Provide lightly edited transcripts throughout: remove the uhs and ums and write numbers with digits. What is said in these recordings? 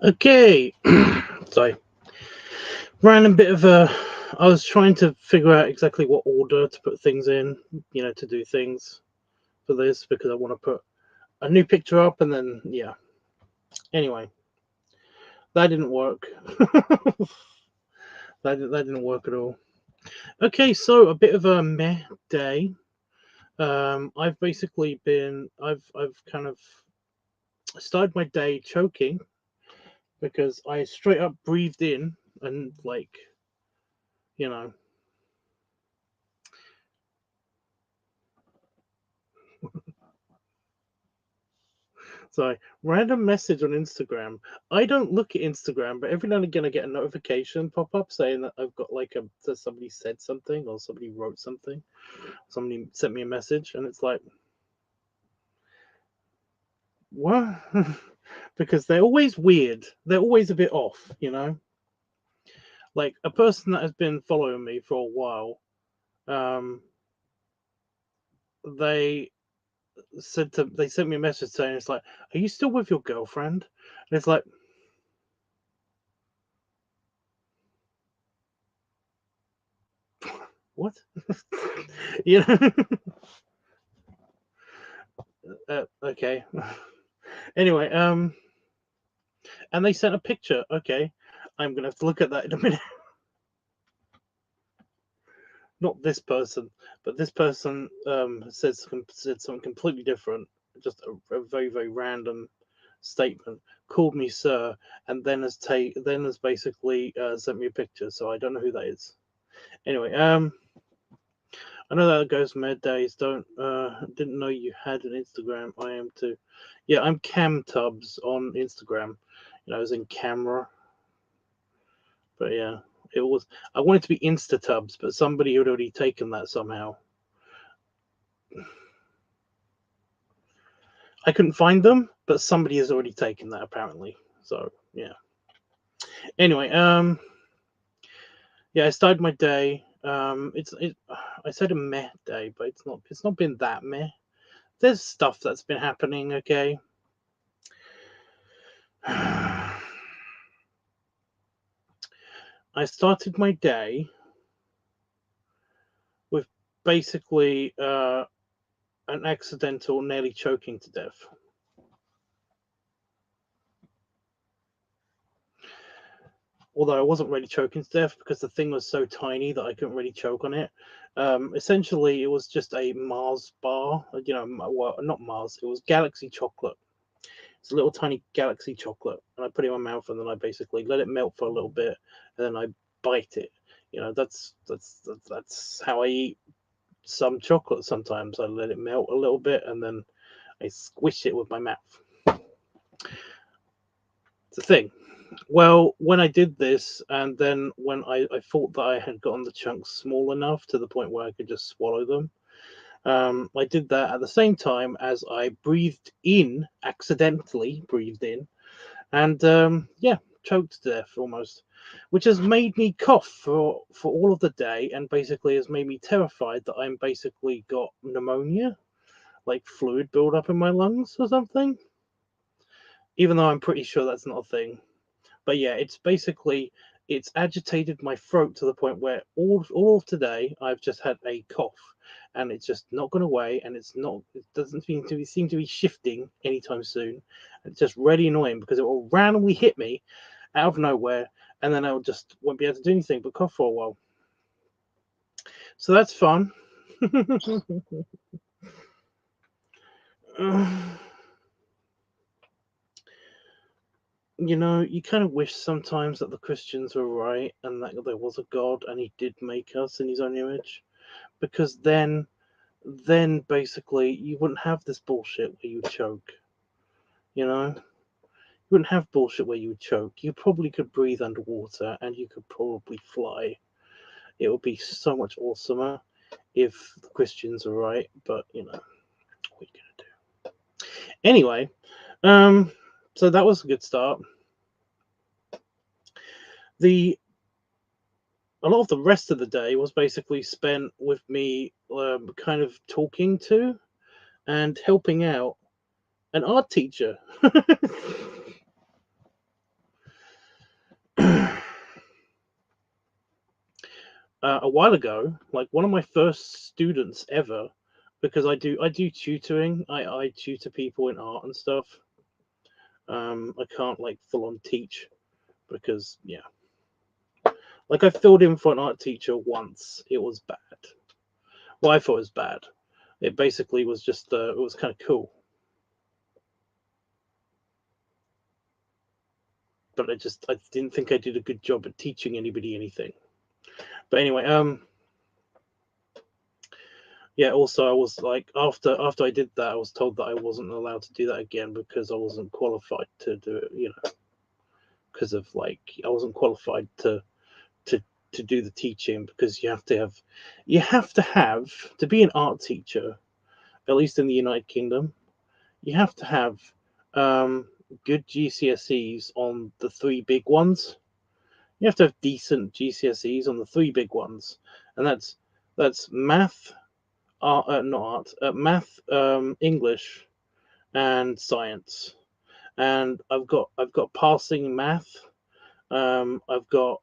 Okay, sorry. Random bit of a. I was trying to figure out exactly what order to put things in, to do things for this because I want to put a new picture up and then, yeah. Anyway, that didn't work. that didn't work at all. Okay, so a bit of a meh day. I've basically been. I've kind of started my day choking because I straight up breathed in and, like, you know So, random message on Instagram. I don't look at Instagram, but every now and again I get a notification pop up saying that I've got like that somebody said something or somebody wrote something. Somebody sent me a message, and it's like, what? Because they're always weird. They're always a bit off. Like a person that has been following me for a while. Um, they they sent me a message saying it's like, "Are you still with your girlfriend?" And it's like, what? you know? Okay. Anyway, and they sent a picture. Okay, I'm gonna have to look at that in a minute. Not this person, but this person said something completely different. Just a very very random statement. Called me sir, and then has basically sent me a picture. So I don't know who that is. Anyway, I know that goes mad days. Don't didn't know you had an Instagram. I am too. Yeah, I'm Cam Tubbs on Instagram. As in camera. But yeah, it was. I wanted to be Instatubs, but somebody had already taken that somehow. I couldn't find them, but somebody has already taken that apparently. So yeah. Anyway, yeah, I started my day. I said a meh day, but it's not. It's not been that meh. There's stuff that's been happening. Okay. I started my day with basically an accidental nearly choking to death. Although I wasn't really choking to death because the thing was so tiny that I couldn't really choke on it. Essentially, it was just a Mars bar. Well, not Mars. It was Galaxy chocolate. It's a little tiny Galaxy chocolate, and I put it in my mouth, and then I basically let it melt for a little bit, and then I bite it. That's how I eat some chocolate. Sometimes I let it melt a little bit, and then I squish it with my mouth. It's a thing. Well, when I did this, and then when I thought that I had gotten the chunks small enough to the point where I could just swallow them, I did that at the same time as I accidentally breathed in, and yeah, choked to death almost, which has made me cough for all of the day, and basically has made me terrified that I'm basically got pneumonia, like fluid build up in my lungs or something. Even though I'm pretty sure that's not a thing. But yeah, it's agitated my throat to the point where all of today I've just had a cough, and it's just not gone away, and it doesn't seem to be shifting anytime soon. It's just really annoying because it will randomly hit me out of nowhere, and then I just won't be able to do anything but cough for a while. So that's fun. You kind of wish sometimes that the Christians were right and that there was a God and he did make us in his own image. Because then basically you wouldn't have this bullshit where you choke. You know? You wouldn't have bullshit where you would choke. You probably could breathe underwater and you could probably fly. It would be so much awesomer if the Christians are right, but what are you gonna do? Anyway, um, so that was a good start. The A lot of the rest of the day was basically spent with me kind of talking to and helping out an art teacher. a while ago, like one of my first students ever, because I do tutoring. I tutor people in art and stuff. I can't like full on teach because yeah, like I filled in for an art teacher once. It was bad. Well, I thought it was bad. It basically was just it was kind of cool, but I didn't think I did a good job at teaching anybody anything. But anyway, yeah. Also, I was like after I did that, I was told that I wasn't allowed to do that again because I wasn't qualified to do it. You know, because of like I wasn't qualified to to do the teaching because you have to be an art teacher, at least in the United Kingdom. You have to have um, good GCSEs on the three big ones. You have to have decent GCSEs on the three big ones, and that's math, art, not art, math, English, and science. And I've got passing math. I've got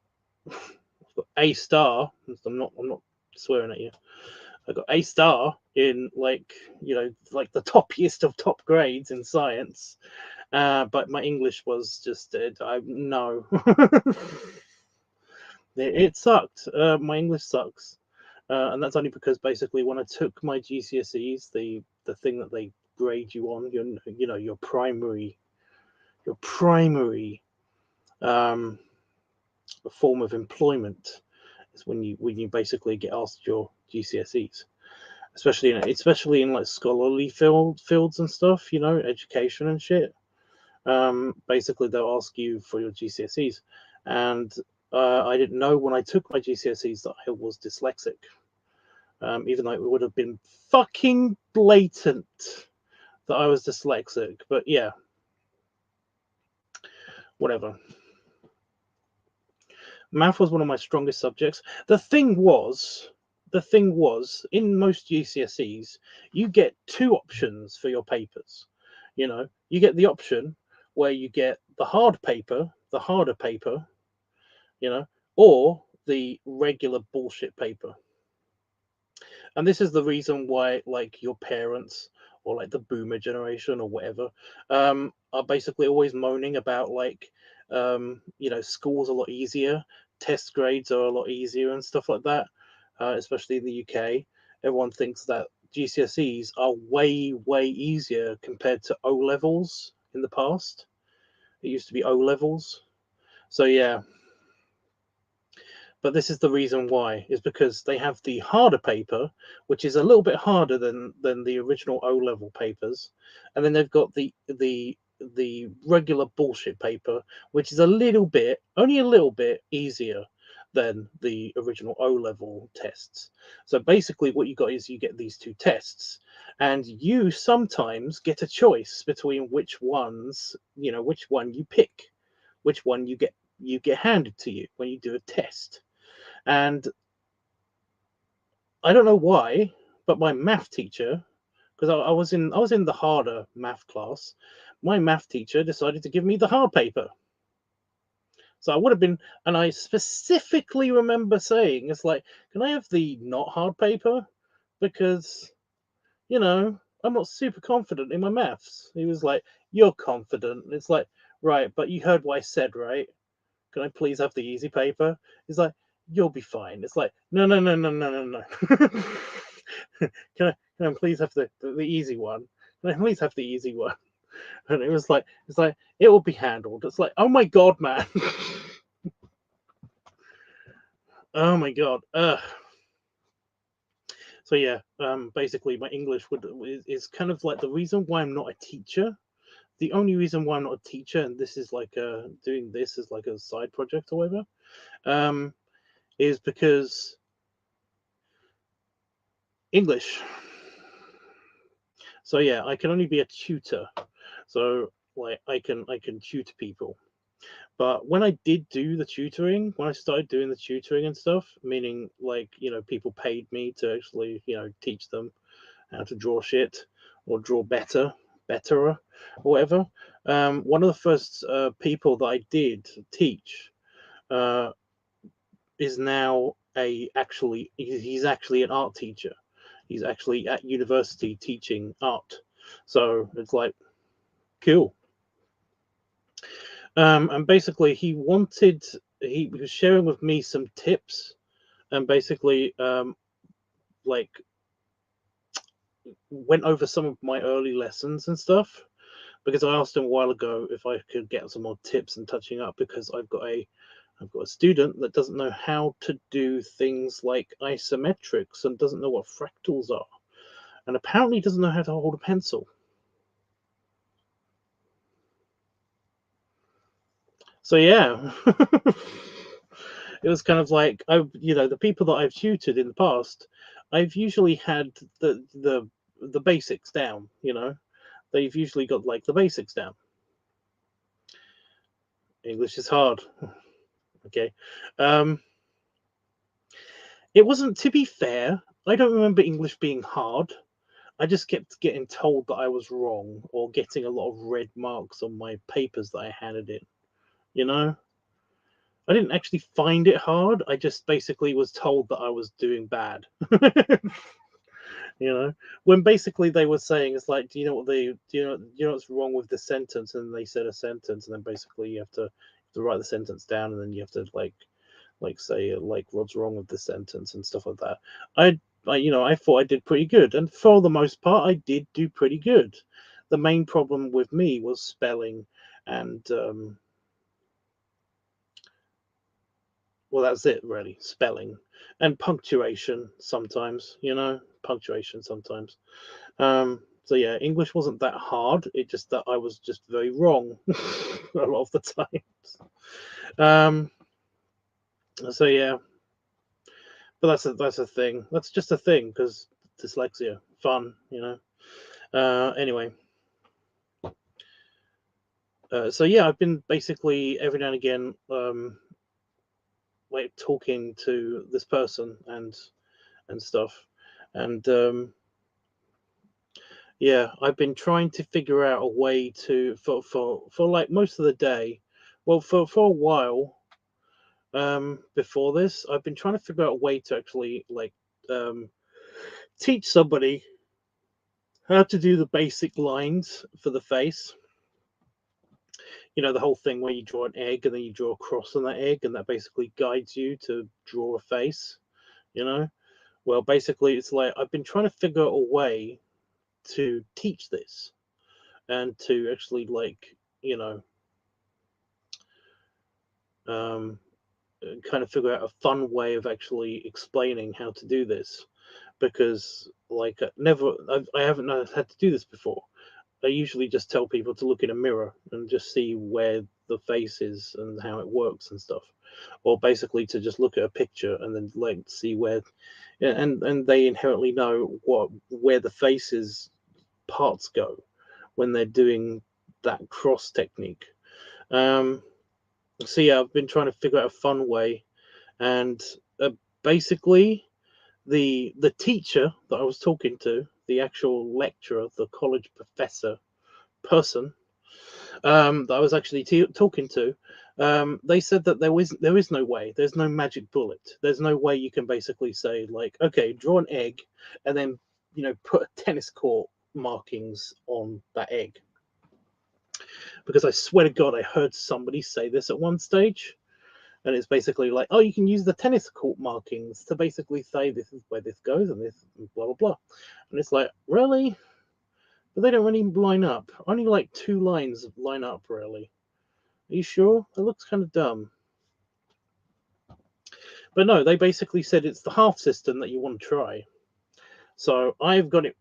A star. I'm not swearing at you. I got A star in like like the toppiest of top grades in science. But my English was just I no. It sucked. My English sucks, and that's only because basically when I took my GCSEs, the thing that they grade you on, your primary um, form of employment is when you basically get asked your GCSEs, especially in like scholarly fields and stuff, education and shit. Basically they'll ask you for your GCSEs, and I didn't know when I took my GCSEs that I was dyslexic, even though it would have been fucking blatant that I was dyslexic. But yeah, whatever. Math was one of my strongest subjects. The thing was, in most GCSEs, you get two options for your papers. You get the option where you get the harder paper, or the regular bullshit paper. And this is the reason why, like, your parents or like the boomer generation or whatever, are basically always moaning about like, school's a lot easier, test grades are a lot easier and stuff like that. Especially in the UK, everyone thinks that GCSEs are way easier compared to O levels in the past. It used to be O levels, so yeah. But this is the reason why, is because they have the harder paper, which is a little bit harder than the original O level papers, and then they've got the regular bullshit paper, which is only a little bit easier than the original O level tests. So basically, what you got is you get these two tests, and you sometimes get a choice between which one you pick, which one you get handed to you when you do a test. And I don't know why, but my math teacher, because I was in the harder math class, my math teacher decided to give me the hard paper. So I would have been, and I specifically remember saying, it's like, can I have the not hard paper? Because, I'm not super confident in my maths. He was like, you're confident. And it's like, right, but you heard what I said, right? Can I please have the easy paper? He's like, you'll be fine. It's like, no, no, no, no, no, no, no. Can I please have the easy one? Can I please have the easy one? And it's like, it will be handled. It's like, oh my god, man. Oh my god. So yeah, basically my English is kind of like the reason why I'm not a teacher. The only reason why I'm not a teacher, and this is like doing this as like a side project or whatever, is because English. So yeah, I can only be a tutor. So like I can tutor people. But when I did do the tutoring, when I started doing the tutoring and stuff, meaning like, people paid me to actually, teach them how to draw shit or draw betterer, or whatever. One of the first people that I did teach, uh, is now he's actually an art teacher. He's actually at university teaching art. So it's like cool. And basically he was sharing with me some tips, and basically like went over some of my early lessons and stuff, because I asked him a while ago if I could get some more tips and touching up, because I've got a student that doesn't know how to do things like isometrics and doesn't know what fractals are, and apparently doesn't know how to hold a pencil. So yeah, it was kind of like the people that I've tutored in the past, I've usually had the basics down. They've usually got like the basics down. English is hard. Okay. It wasn't, to be fair, I don't remember English being hard. I just kept getting told that I was wrong, or getting a lot of red marks on my papers that I handed in. You know, I didn't actually find it hard. I just basically was told that I was doing bad. When basically they were saying, it's like, do you know what's wrong with this sentence? And they said a sentence, and then basically you have to write the sentence down, and then you have to say like what's wrong with this sentence and stuff like that. I thought I did pretty good, and for the most part I did do pretty good. The main problem with me was spelling, and well, that's it really. Spelling and punctuation sometimes. Punctuation sometimes. So yeah, English wasn't that hard. It just that I was just very wrong a lot of the times. So yeah, but that's a thing. That's just a thing, because dyslexia, fun. Anyway, so yeah, I've been basically every now and again, like talking to this person and stuff, and yeah, I've been trying to figure out a way to for like most of the day, well, for a while, before this, I've been trying to figure out a way to actually like um teach somebody how to do the basic lines for the face. The whole thing where you draw an egg and then you draw a cross on that egg, and that basically guides you to draw a face. You know, well, basically, it's like I've been trying to figure out a way to teach this, and to actually like you know um, kind of figure out a fun way of actually explaining how to do this, because like I haven't had to do this before. I usually just tell people to look in a mirror and just see where the face is and how it works and stuff, or basically to just look at a picture and then like see where, yeah, and they inherently know where the face's parts go when they're doing that cross technique. Um, so yeah, I've been trying to figure out a fun way, and basically the teacher that I was talking to, the actual lecturer, the college professor person that I was actually talking to, they said that there is no way. There's no magic bullet. There's no way you can basically say like, okay, draw an egg, and then put a tennis court markings on that egg. Because I swear to God, I heard somebody say this at one stage, and it's basically like, oh, you can use the tennis court markings to basically say this is where this goes and this blah blah blah, and it's like, really? But they don't really line up. Only like two lines line up, really. Are you sure? It looks kind of dumb. But no, they basically said it's the half system that you want to try. So I've got it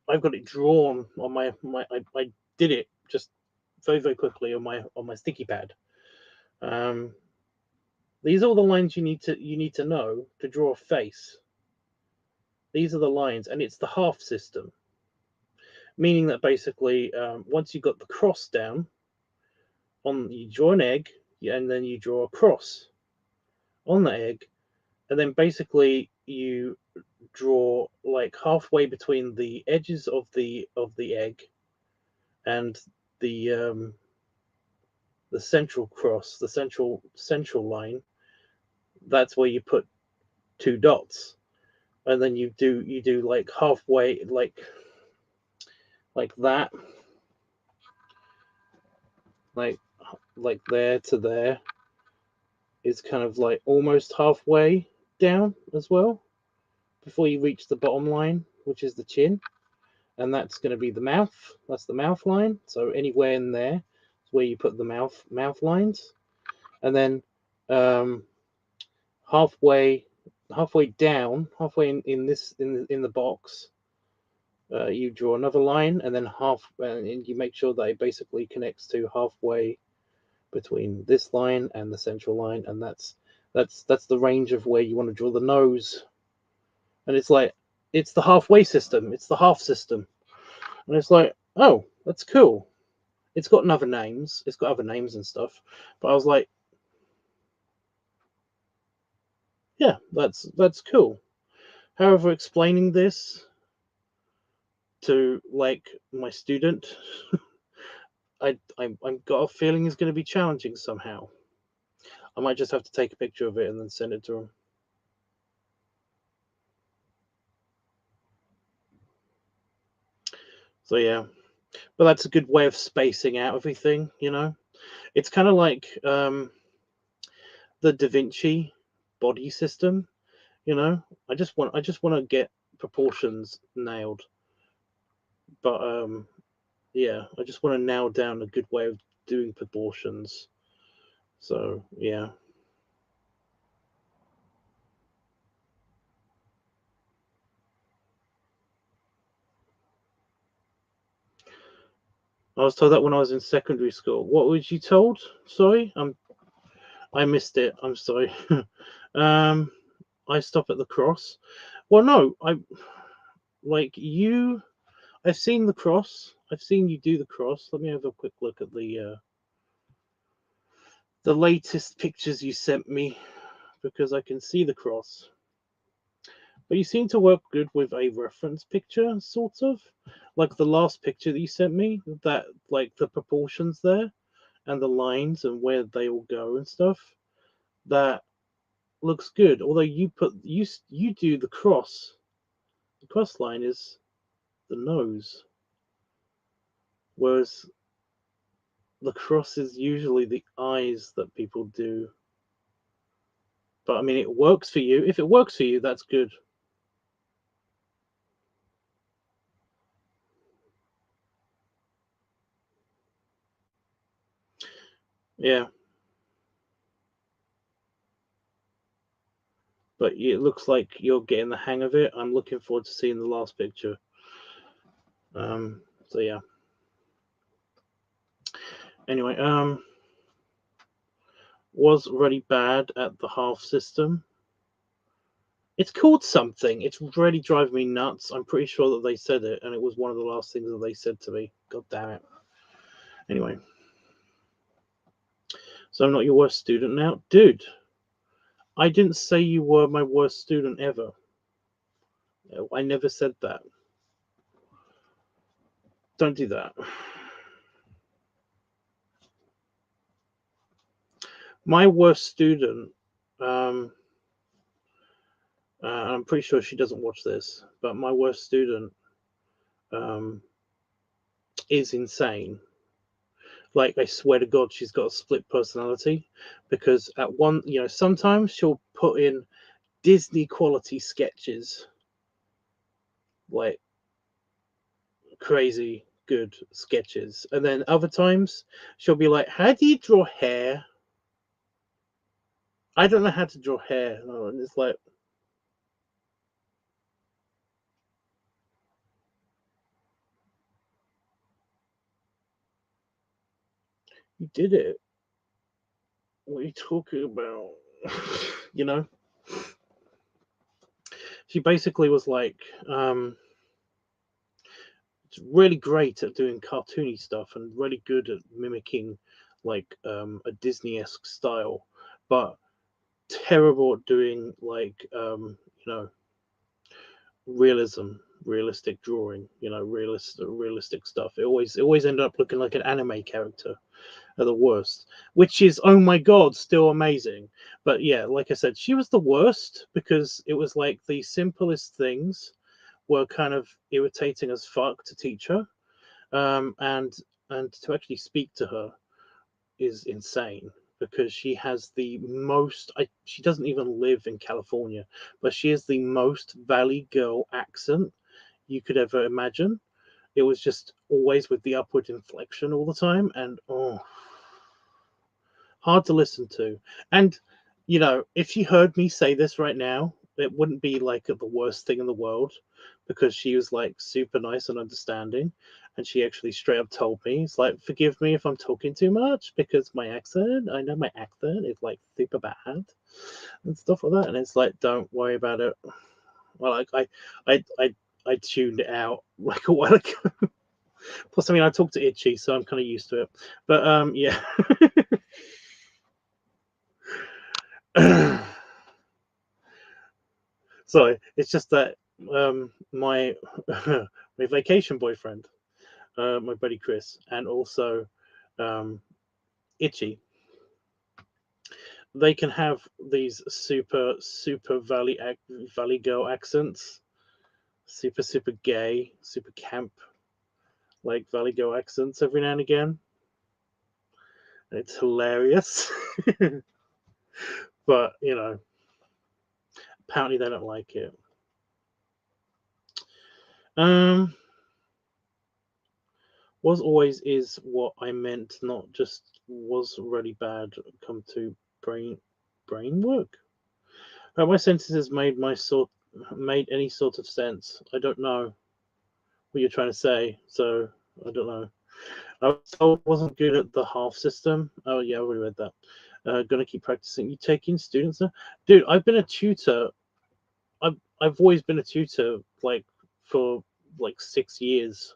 drawn on I did it just very very quickly on my sticky pad. Um, these are all the lines you need to know to draw a face. These are the lines, and it's the half system, meaning that basically once you've got the cross down, you draw an egg, and then you draw a cross on the egg, and then basically you draw like halfway between the edges of the egg and the central cross, the central line. That's where you put 2 dots, and then you do like halfway, like that, like there to there is kind of like almost halfway down as well before you reach the bottom line, which is the chin, and that's going to be the mouth. That's the mouth line. So anywhere in there is where you put the mouth lines, and then halfway down, halfway in the box, you draw another line, and then and you make sure that it basically connects to halfway between this line and the central line, and that's the range of where you want to draw the nose. And it's like, it's the halfway system, it's the half system, and it's like, oh, that's cool. It's got other names, and stuff, but I was like, yeah, that's cool. However, explaining this to like my student, I've got a feeling is going to be challenging somehow. I might just have to take a picture of it and then send it to him. So yeah, but that's a good way of spacing out everything, you know. It's kind of like the Da Vinci body system, you know. I just want to get proportions nailed, but yeah, I just want to nail down a good way of doing proportions. So yeah. I was told that when I was in secondary school. What was you told? Sorry, I missed it. I'm sorry. I stop at the cross. Well, no, like you. I've seen the cross. I've seen you do the cross. Let me have a quick look at the latest pictures you sent me, because I can see the cross. But you seem to work good with a reference picture, sort of. Like the last picture that you sent me, that like the proportions there and the lines and where they all go and stuff. That looks good. Although you do the cross. The cross line is the nose, whereas the cross is usually the eyes that people do. But I mean, it works for you. If it works for you, that's good. Yeah. But it looks like you're getting the hang of it. I'm looking forward to seeing the last picture. So yeah. Anyway, was really bad at the half system. It's called something. It's really driving me nuts. I'm pretty sure that they said it, and it was one of the last things that they said to me. God damn it. Anyway. So I'm not your worst student now? Dude, I didn't say you were my worst student ever. I never said that. Don't do that. My worst student, I'm pretty sure she doesn't watch this, but my worst student is insane. Like, I swear to God, she's got a split personality, because at one, sometimes she'll put in Disney quality sketches, like crazy good sketches, and then other times she'll be like, "How do you draw hair?" I don't know how to draw hair, and it's like, you did it. What are you talking about? you know, she basically was like, it's really great at doing cartoony stuff and really good at mimicking like a Disney-esque style, but terrible at doing like realistic drawing, realistic stuff. It always ended up looking like an anime character, are the worst, which is, oh my god, still amazing. But yeah, like I said, she was the worst because it was like the simplest things were kind of irritating as fuck to teach her, and to actually speak to her is insane because she has the most. She doesn't even live in California, but she has the most Valley Girl accent you could ever imagine. It was just always with the upward inflection all the time, and hard to listen to. And if she heard me say this right now, it wouldn't be like the worst thing in the world because she was like super nice and understanding, and she actually straight up told me, it's like, forgive me if I'm talking too much because I know my accent is like super bad and stuff like that, and it's like, don't worry about it. Well, like I tuned it out like a while ago. Plus, I mean, I talk to Itchy, so I'm kind of used to it. But yeah. Sorry, it's just that my my vacation boyfriend, my buddy Chris, and also Itchy, they can have these super valley girl accents, super gay, super camp like valley girl accents every now and again. It's hilarious, but apparently they don't like it. Was always is what I meant, not just was really bad. Come to brain work. Have my sentences made any sort of sense? I don't know what you're trying to say, so I don't know. I was told I wasn't good at the half system. Oh yeah, I already read that. Gonna keep practicing. You taking students now? Dude, I've been a tutor. I've always been a tutor, like for like 6 years.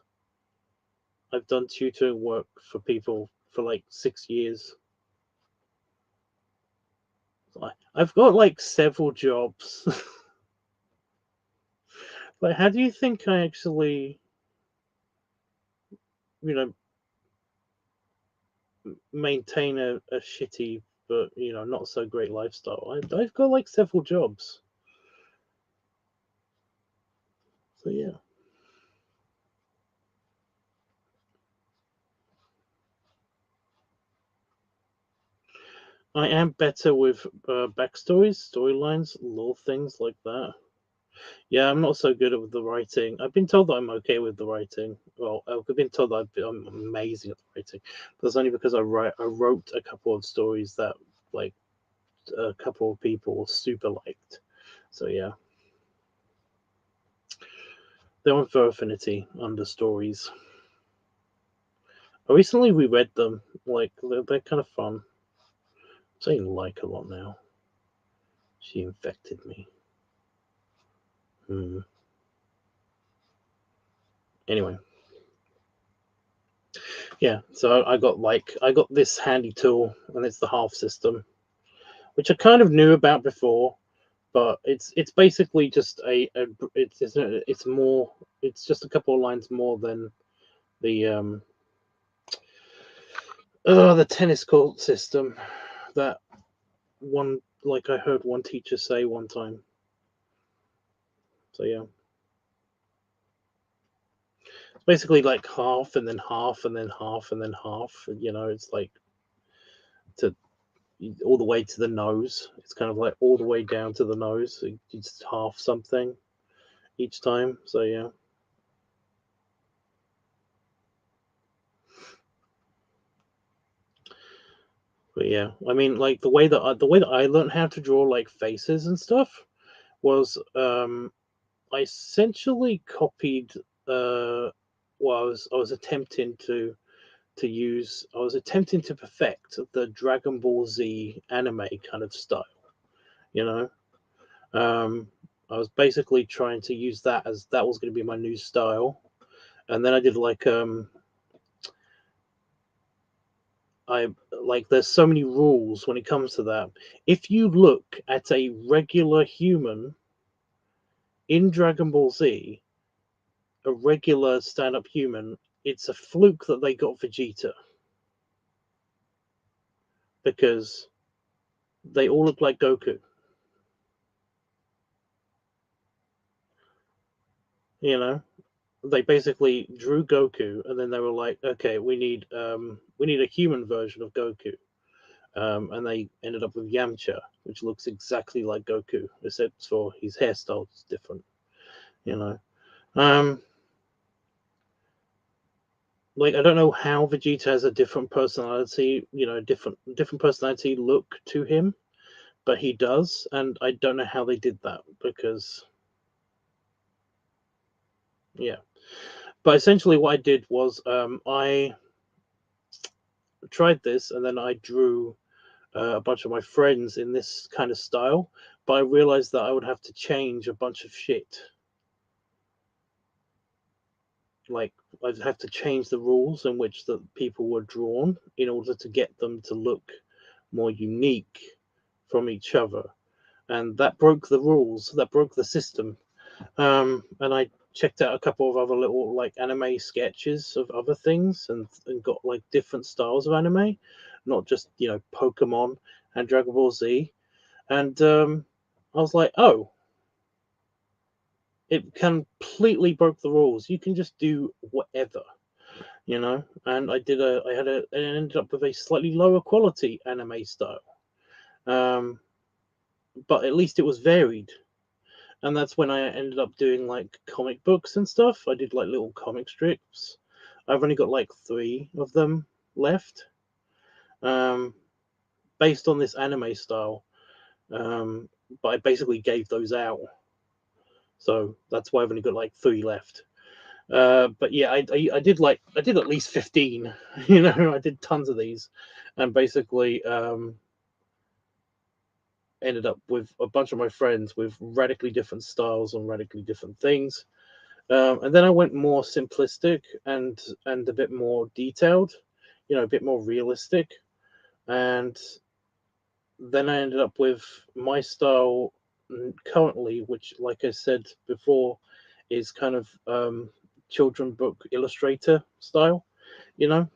I've done tutoring work for people for like 6 years. I've got like several jobs. Like, how do you think I actually, you know, maintain a shitty but not so great lifestyle? I've got like several jobs. So yeah, I am better with backstories, storylines, lore things like that. Yeah, I'm not so good at the writing. I've been told that I'm okay with the writing. Well, I've been told that I'm amazing at the writing, but that's only because I wrote a couple of stories that like a couple of people super liked. So yeah, they're on for Affinity under stories. I recently reread them. Like they're kind of fun. I'm saying like a lot now. She infected me. Anyway, yeah. So I got this handy tool, and it's the half system, which I kind of knew about before, but it's basically just it's more, it's just a couple of lines more than the the tennis court system that one, like I heard one teacher say one time. So yeah, it's basically like half and then half and then half and then half. It's like to all the way to the nose. It's kind of like all the way down to the nose. It's half something each time. So yeah. But yeah, I mean, like the way that I learned how to draw like faces and stuff was I essentially copied. Well, I was attempting to perfect the Dragon Ball Z anime kind of style. You know, I was basically trying to use that as that was going to be my new style, and then I did like I like there's so many rules when it comes to that. If you look at a regular human in Dragon Ball Z, a regular stand-up human, it's a fluke that they got Vegeta. because they all look like Goku. You know, they basically drew Goku, and then they were like, okay, we need a human version of Goku. And they ended up with Yamcha, which looks exactly like Goku, except for his hairstyle is different. You know, like I don't know how Vegeta has a different personality. You know, different personality look to him, but he does, and I don't know how they did that because, yeah. But essentially, what I did was I tried this, and then I drew a bunch of my friends in this kind of style, but I realized that I would have to change a bunch of shit. Like, I'd have to change the rules in which the people were drawn in order to get them to look more unique from each other. And that broke the rules, that broke the system. And I checked out a couple of other little like anime sketches of other things and got like different styles of anime, not just, you know, Pokemon and Dragon Ball Z. And I was like, oh, it completely broke the rules. You can just do whatever, you know. And it ended up with a slightly lower quality anime style, but at least it was varied. And that's when I ended up doing like comic books and stuff. I did like little comic strips. I've only got like 3 of them left, um, based on this anime style. But I basically gave those out, so that's why I've only got like 3 left. But yeah, I did at least 15. You know, I did tons of these, and basically ended up with a bunch of my friends with radically different styles and radically different things. And then I went more simplistic and a bit more detailed, you know, a bit more realistic. And then I ended up with my style currently, which, like I said before, is kind of children book illustrator style. You know,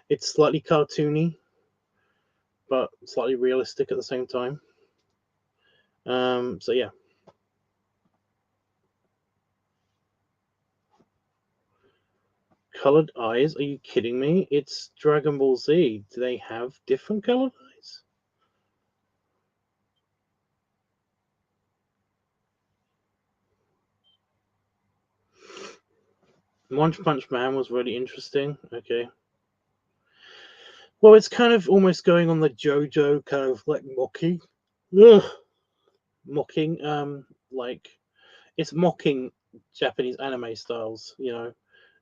it's slightly cartoony, but slightly realistic at the same time. So yeah. Colored eyes? Are you kidding me? It's Dragon Ball Z. Do they have different colored eyes? One Punch Man was really interesting. Okay. Well, it's kind of almost going on the JoJo kind of like mocking. Ugh. Mocking. Like it's mocking Japanese anime styles, you know.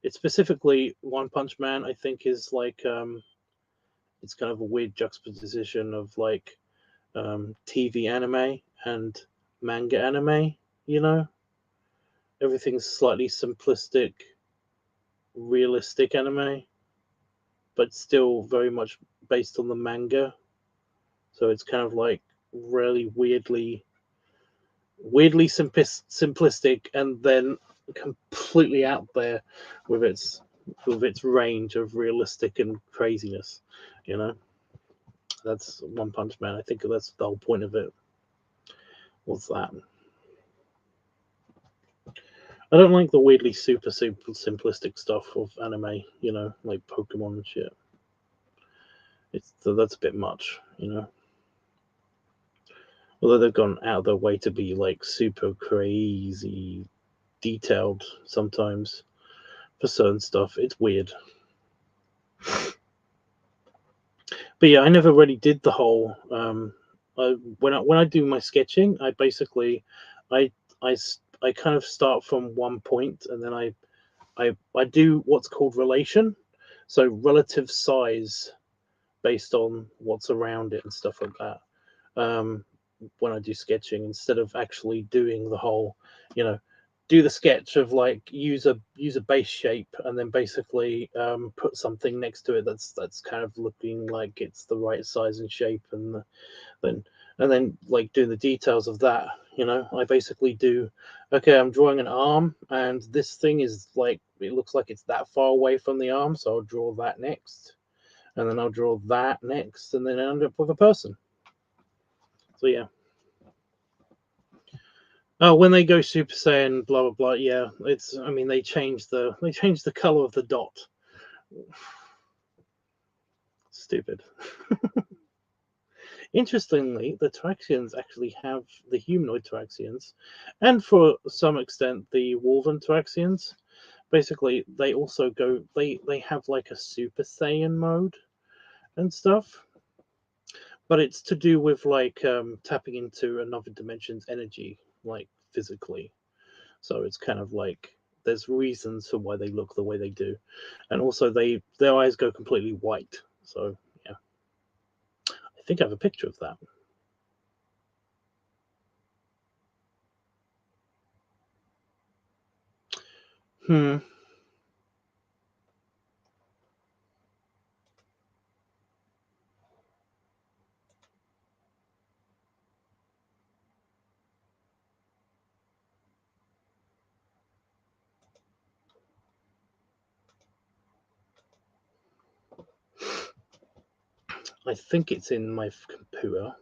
It's specifically One Punch Man, I think, is like it's kind of a weird juxtaposition of like TV anime and manga anime, you know. Everything's slightly simplistic, realistic anime, but still very much based on the manga. So it's kind of like really weirdly simplistic, and then completely out there with its range of realistic and craziness. You know, that's One Punch Man. I think that's the whole point of it. What's that? I don't like the weirdly super simplistic stuff of anime. You know, like Pokemon and shit. That's a bit much. You know. Although they've gone out of their way to be like super crazy detailed sometimes for certain stuff, it's weird. But yeah, I never really did the whole. When I do my sketching, I basically, I I I kind of start from one point, and then I do what's called relation, so relative size based on what's around it and stuff like that. When I do sketching, instead of actually doing the whole, you know, do the sketch of like use a base shape and then basically put something next to it that's kind of looking like it's the right size and shape, and then like doing the details of that. You know, I basically do, okay, I'm drawing an arm, and this thing is like, it looks like it's that far away from the arm, so I'll draw that next. and then I'll draw that next, and then I end up with a person. So yeah. Oh, when they go Super Saiyan, blah blah blah. Yeah, it's. I mean, they changed the color of the dot. Stupid. Interestingly, the Tyraxians actually have the humanoid Tyraxians, and for some extent the Wolven Tyraxians. Basically, they also go. They have like a Super Saiyan mode and stuff, but it's to do with like tapping into another dimension's energy, like physically. So it's kind of like there's reasons for why they look the way they do, and also their eyes go completely white. So yeah, I think I have a picture of that. Hmm. I think it's in my computer.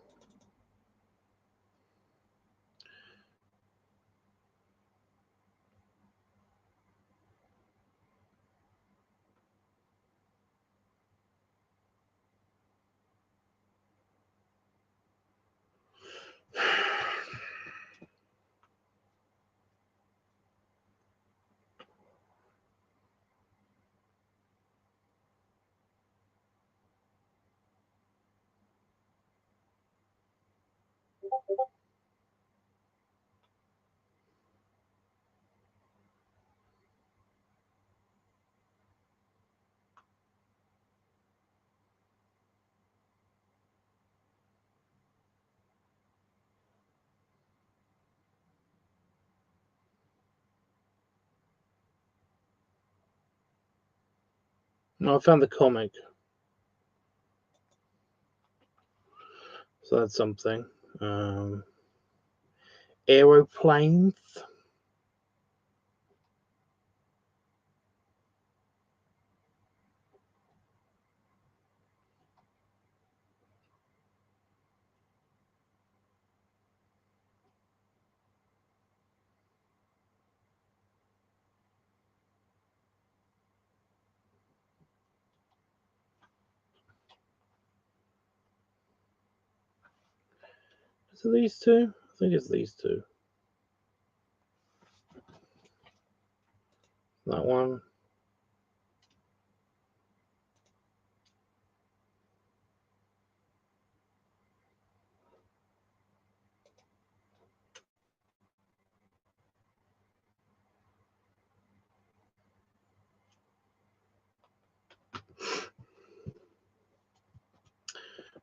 No, I found the comic, so that's something. Aeroplanes. Is it these two? I think it's these two. That one.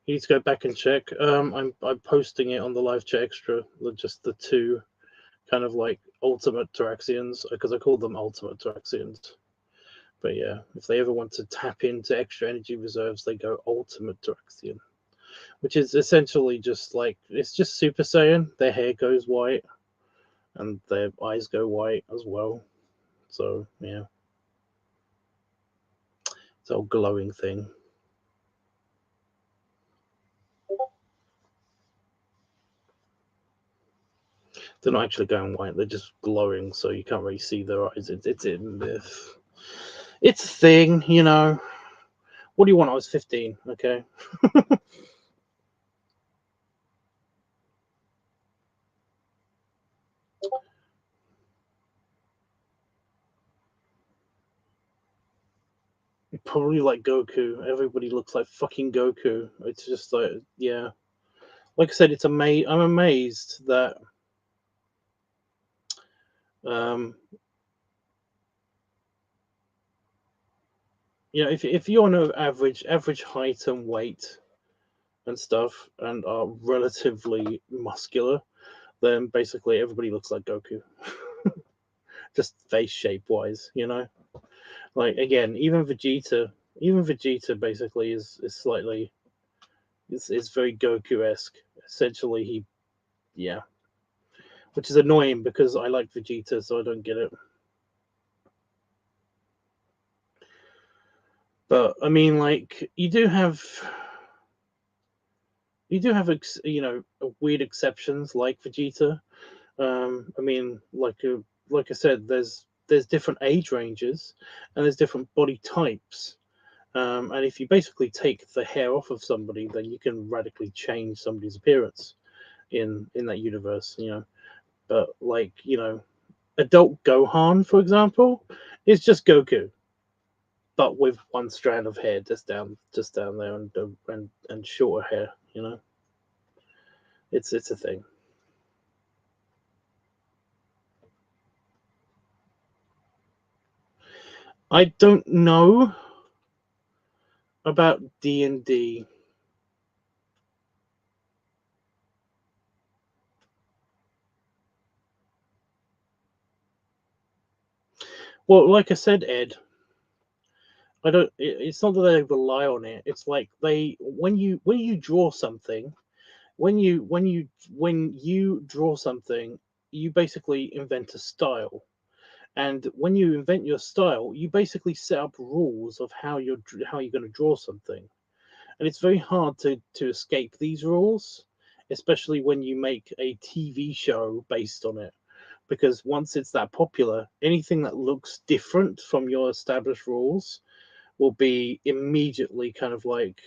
You need to go back and check. I'm posting it on the live chat extra. Just the two kind of like ultimate Tyraxians, because I call them ultimate Tyraxians. But yeah, if they ever want to tap into extra energy reserves, they go ultimate Tyraxian, which is essentially just like it's just Super Saiyan. Their hair goes white, and their eyes go white as well. So yeah, it's a glowing thing. They're not actually going white; they're just glowing, so you can't really see their eyes. It's a thing, you know. What do you want? I was 15, okay. Probably like Goku. Everybody looks like fucking Goku. It's just like, yeah. Like I said, I'm amazed that um if you're on an average height and weight and stuff and are relatively muscular, then basically everybody looks like Goku. Just face shape wise, you know. Like again, even Vegeta basically is slightly it's very Goku esque. Essentially, yeah, which is annoying because I like Vegeta, so I don't get it. But I mean, like, you do have weird exceptions like Vegeta. I mean, like I said, there's different age ranges and there's different body types. And if you basically take the hair off of somebody, then you can radically change somebody's appearance in that universe. But like, adult Gohan, for example, is just Goku, but with one strand of hair just down there, and shorter hair. It's a thing. I don't know about D&D. Well, like I said, Ed, I don't. It's not that they rely on it. It's like when you draw something, when you draw something, you basically invent a style. And when you invent your style, you basically set up rules of how you're going to draw something. And it's very hard to escape these rules, especially when you make a TV show based on it. Because once it's that popular, anything that looks different from your established rules will be immediately kind of like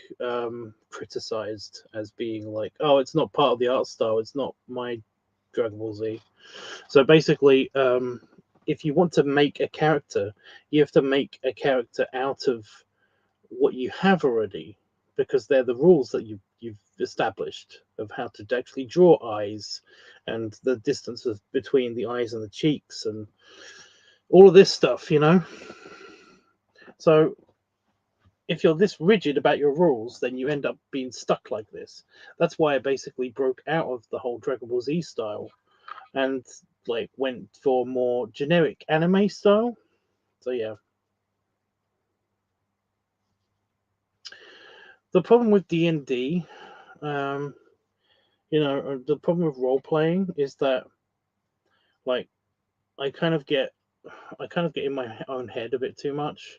criticized as being like, oh, it's not part of the art style, it's not my Dragon Ball Z. So basically, if you want to make a character, you have to make a character out of what you have already, because they're the rules that you've established of how to actually draw eyes and the distances between the eyes and the cheeks and all of this stuff. So if you're this rigid about your rules, then you end up being stuck like this. That's why I basically broke out of the whole Dragon Ball Z style and like went for more generic anime style. So yeah. The problem with D&D, um, the problem with role playing is that like I kind of get in my own head a bit too much,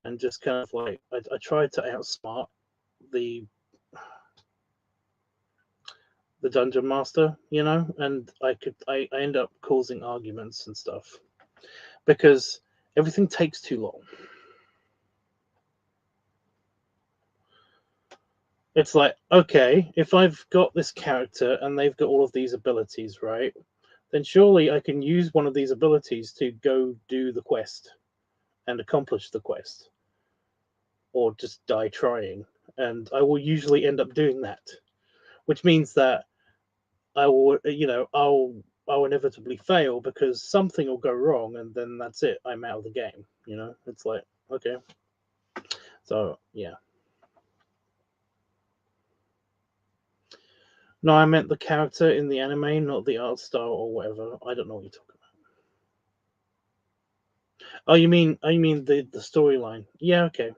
and just kind of like I try to outsmart the the dungeon master, and I end up causing arguments and stuff because everything takes too long. It's like, okay, if I've got this character and they've got all of these abilities, right? Then surely I can use one of these abilities to go do the quest and accomplish the quest, or just die trying. And I will usually end up doing that, which means that I'll inevitably fail because something will go wrong, and then that's it. I'm out of the game. It's like, okay, so yeah. No, I meant the character in the anime, not the art style or whatever. I don't know what you're talking about. Oh, you mean the storyline? Yeah, okay.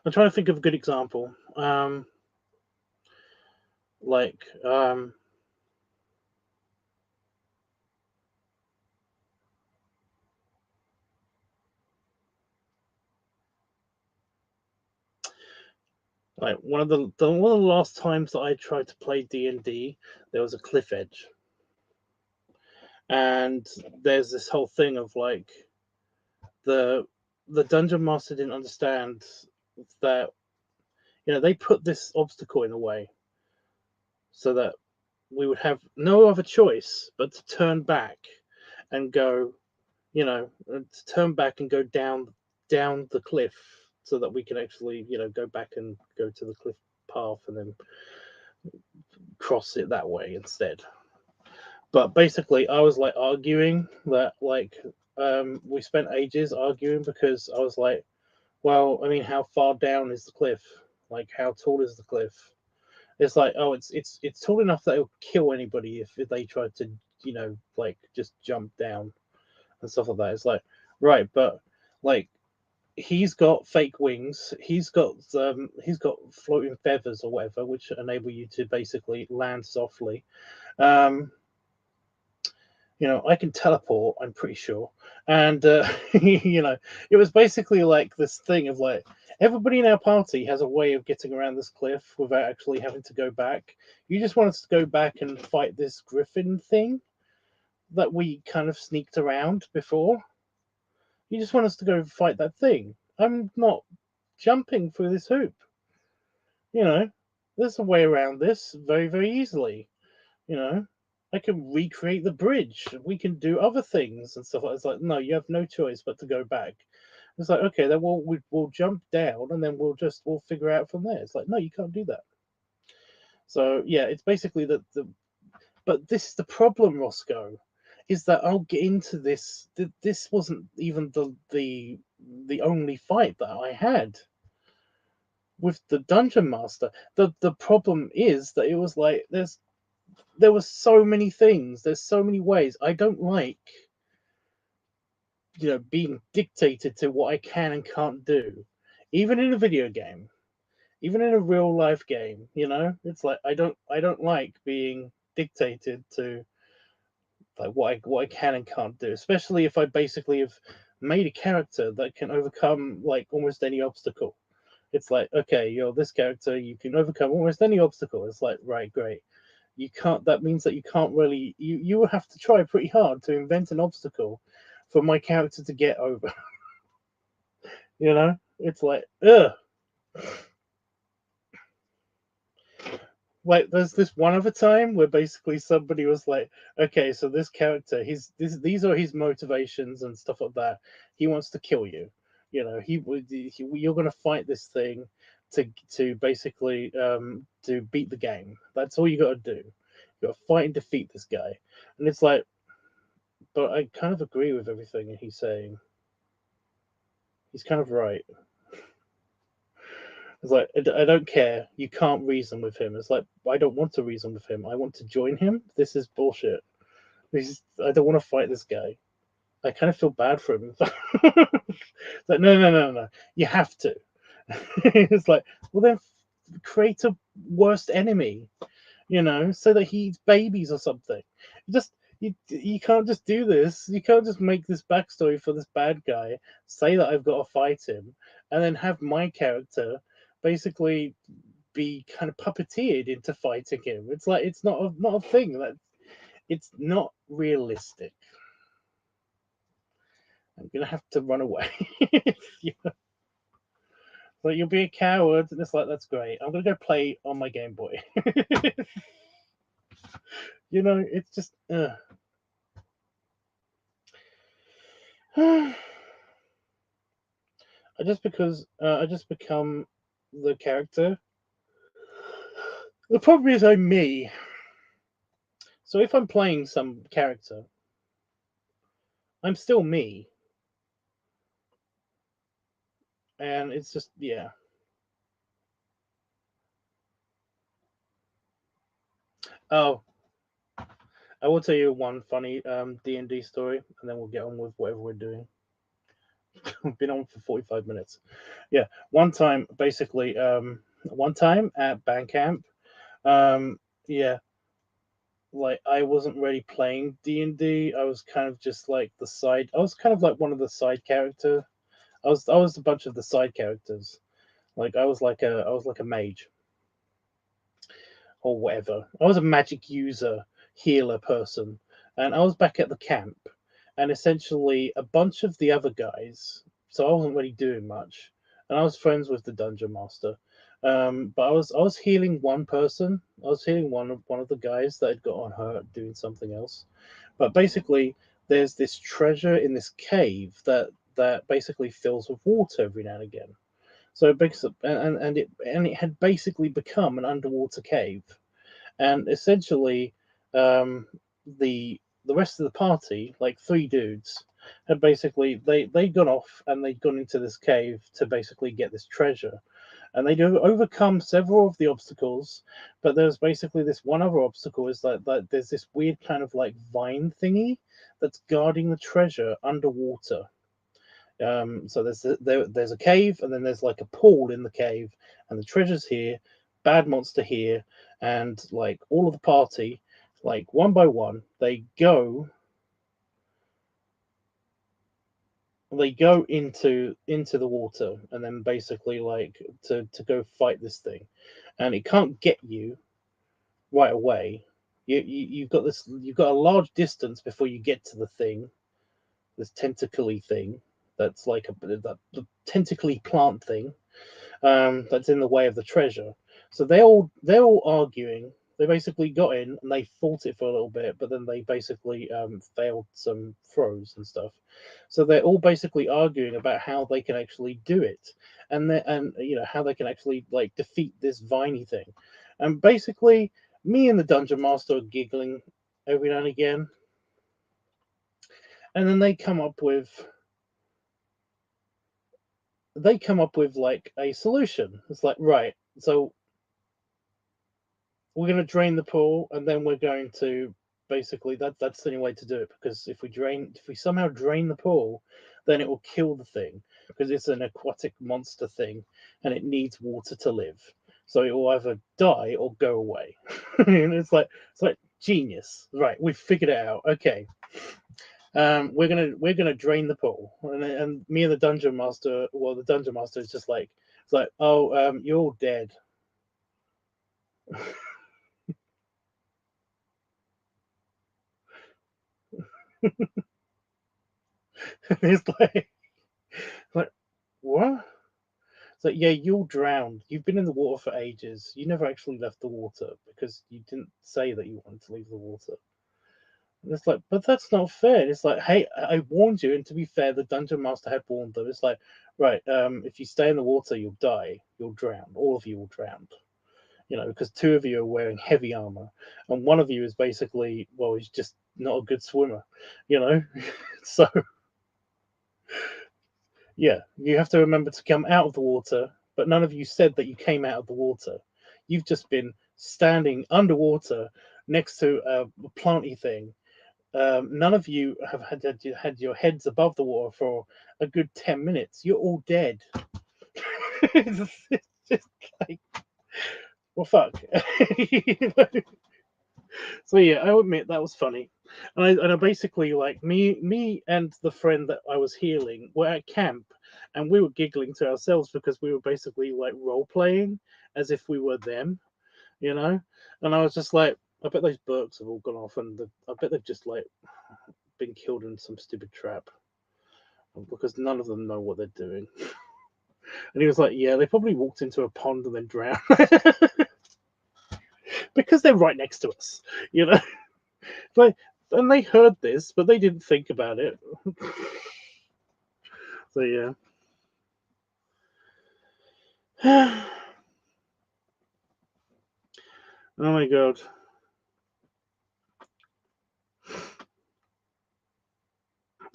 I'm trying to think of a good example. Like like one of the last times that I tried to play D&D, there was a cliff edge, and there's this whole thing of like the the dungeon master didn't understand that they put this obstacle in the way so that we would have no other choice but to turn back and go, to turn back and go down the cliff so that we can actually go back and go to the cliff path and then cross it that way instead. But basically, I was like arguing that like we spent ages arguing because I was like, well, I mean, how far down is the cliff? Like, how tall is the cliff? It's like, oh, it's tall enough that it'll kill anybody if they try to, like just jump down and stuff like that. It's like, right, but like he's got fake wings. He's got floating feathers or whatever, which enable you to basically land softly. Um, You know, I can teleport, I'm pretty sure. And, you know, it was basically like this thing of like, everybody in our party has a way of getting around this cliff without actually having to go back. You just want us to go back and fight this griffin thing that we kind of sneaked around before. You just want us to go fight that thing. I'm not jumping through this hoop. You know, there's a way around this very, very easily. You know, I can recreate the bridge. We can do other things and stuff like that. It's like, no, you have no choice but to go back. It's like, okay, then we'll jump down and then we'll figure out from there. It's like, no, you can't do that. So yeah, it's basically but this is the problem, Roscoe, is that I'll get into this. This wasn't even the only fight that I had with the dungeon master. The problem is that it was like there were so many things. There's so many ways. I don't like, you know, being dictated to what I can and can't do, even in a video game, even in a real life game. You know, it's like I don't like being dictated to like what I can and can't do, especially if I basically have made a character that can overcome like almost any obstacle. It's like, okay, you're this character, you can overcome almost any obstacle. It's like, right, great. You can't. That means that you can't really. You will have to try pretty hard to invent an obstacle for my character to get over. You know, it's like, ugh. Like there's this one other time where basically somebody was like, okay, so this character, these are his motivations and stuff like that. He wants to kill you. You know, you're gonna fight this thing to basically to beat the game. That's all you gotta do. You gotta fight and defeat this guy. And it's like, but I kind of agree with everything he's saying. He's kind of right. It's like I don't care. You can't reason with him. It's like I don't want to reason with him. I want to join him. This is bullshit. I don't want to fight this guy. I kind of feel bad for him. Like no. You have to. It's like, well then create a worst enemy, you know, so that he eats babies or something. Just you can't just do this. You can't just make this backstory for this bad guy, say that I've got to fight him, and then have my character basically be kind of puppeteered into fighting him. It's like it's not a thing that it's not realistic. I'm gonna have to run away. Yeah. So you'll be a coward, and it's like that's great. I'm gonna go play on my Game Boy. You know, it's just. I I just become the character. The problem is I'm me. So if I'm playing some character, I'm still me, and it's just yeah. Oh, I will tell you one funny D&D story, and then we'll get on with whatever we're doing. We've been on for 45 minutes. Yeah, one time at band camp, yeah, like I wasn't really playing D&D. I was kind of just like the side. I was kind of like one of the side character. I was a bunch of the side characters. Like I was like a mage or whatever. I was a magic user, healer person, and I was back at the camp, and essentially a bunch of the other guys. So I wasn't really doing much, and I was friends with the dungeon master. But I was healing one person. I was healing one of the guys that had got on hurt doing something else. But basically, there's this treasure in this cave that basically fills with water every now and again. So basically, and it had basically become an underwater cave, and essentially, the rest of the party, like three dudes, had basically they'd gone off and they'd gone into this cave to basically get this treasure, and they'd overcome several of the obstacles, but there's basically this one other obstacle is that there's this weird kind of like vine thingy that's guarding the treasure underwater. So there's a cave, and then there's like a pool in the cave, and the treasure's here, bad monster here, and like all of the party, like one by one, they go they go into the water, and then basically like to go fight this thing, and it can't get you right away. You've got a large distance before you get to the thing, this tentacly thing that's like the tentacly plant thing, that's in the way of the treasure. So they're all arguing. They basically got in and they fought it for a little bit, but then they basically failed some throws and stuff. So they're all basically arguing about how they can actually do it, and how they can actually like defeat this viney thing. And basically, me and the dungeon master are giggling every now and again, and then they come up with like a solution. It's like, right, so we're going to drain the pool, and then we're going to basically that's the only way to do it, because if we somehow drain the pool, then it will kill the thing, because it's an aquatic monster thing and it needs water to live. So it will either die or go away. And it's like genius. Right, we've figured it out. Okay. We're gonna drain the pool, and me and the dungeon master. Well, the dungeon master is just like, it's like, oh, you're all dead. It's like what? It's like, yeah, you're drowned. You've been in the water for ages. You never actually left the water because you didn't say that you wanted to leave the water. And it's like, but that's not fair. It's like, hey, I warned you, and to be fair, the dungeon master had warned them. It's like, right, if you stay in the water, you'll die. You'll drown. All of you will drown. Because two of you are wearing heavy armor, and one of you is basically, well, he's just not a good swimmer. You know, so yeah, you have to remember to come out of the water, but none of you said that you came out of the water. You've just been standing underwater next to a planty thing. None of you have had your heads above the water for a good 10 minutes. You're all dead. It's just like, well, fuck. So yeah, I admit that was funny, and I basically like me and the friend that I was healing were at camp, and we were giggling to ourselves because we were basically like role playing as if we were them, you know. And I was just like, I bet those Burks have all gone off, and I bet they've just like been killed in some stupid trap because none of them know what they're doing. And he was like, yeah, they probably walked into a pond and then drowned because they're right next to us, you know. But and they heard this, but they didn't think about it. So yeah. Oh my god.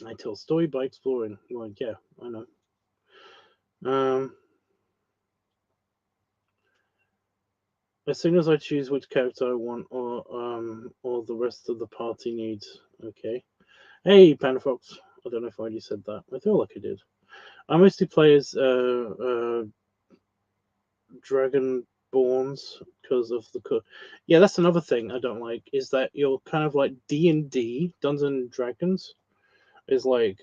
I tell story by exploring. Like, yeah, I know. Um, as soon as I choose which character I want, or the rest of the party needs. Okay. Hey, Panda Fox. I don't know if I already said that. I feel like I did. I mostly play as Dragonborns because of the. Yeah, that's another thing I don't like. Is that you're kind of like D&D, Dungeons and Dragons. Is like,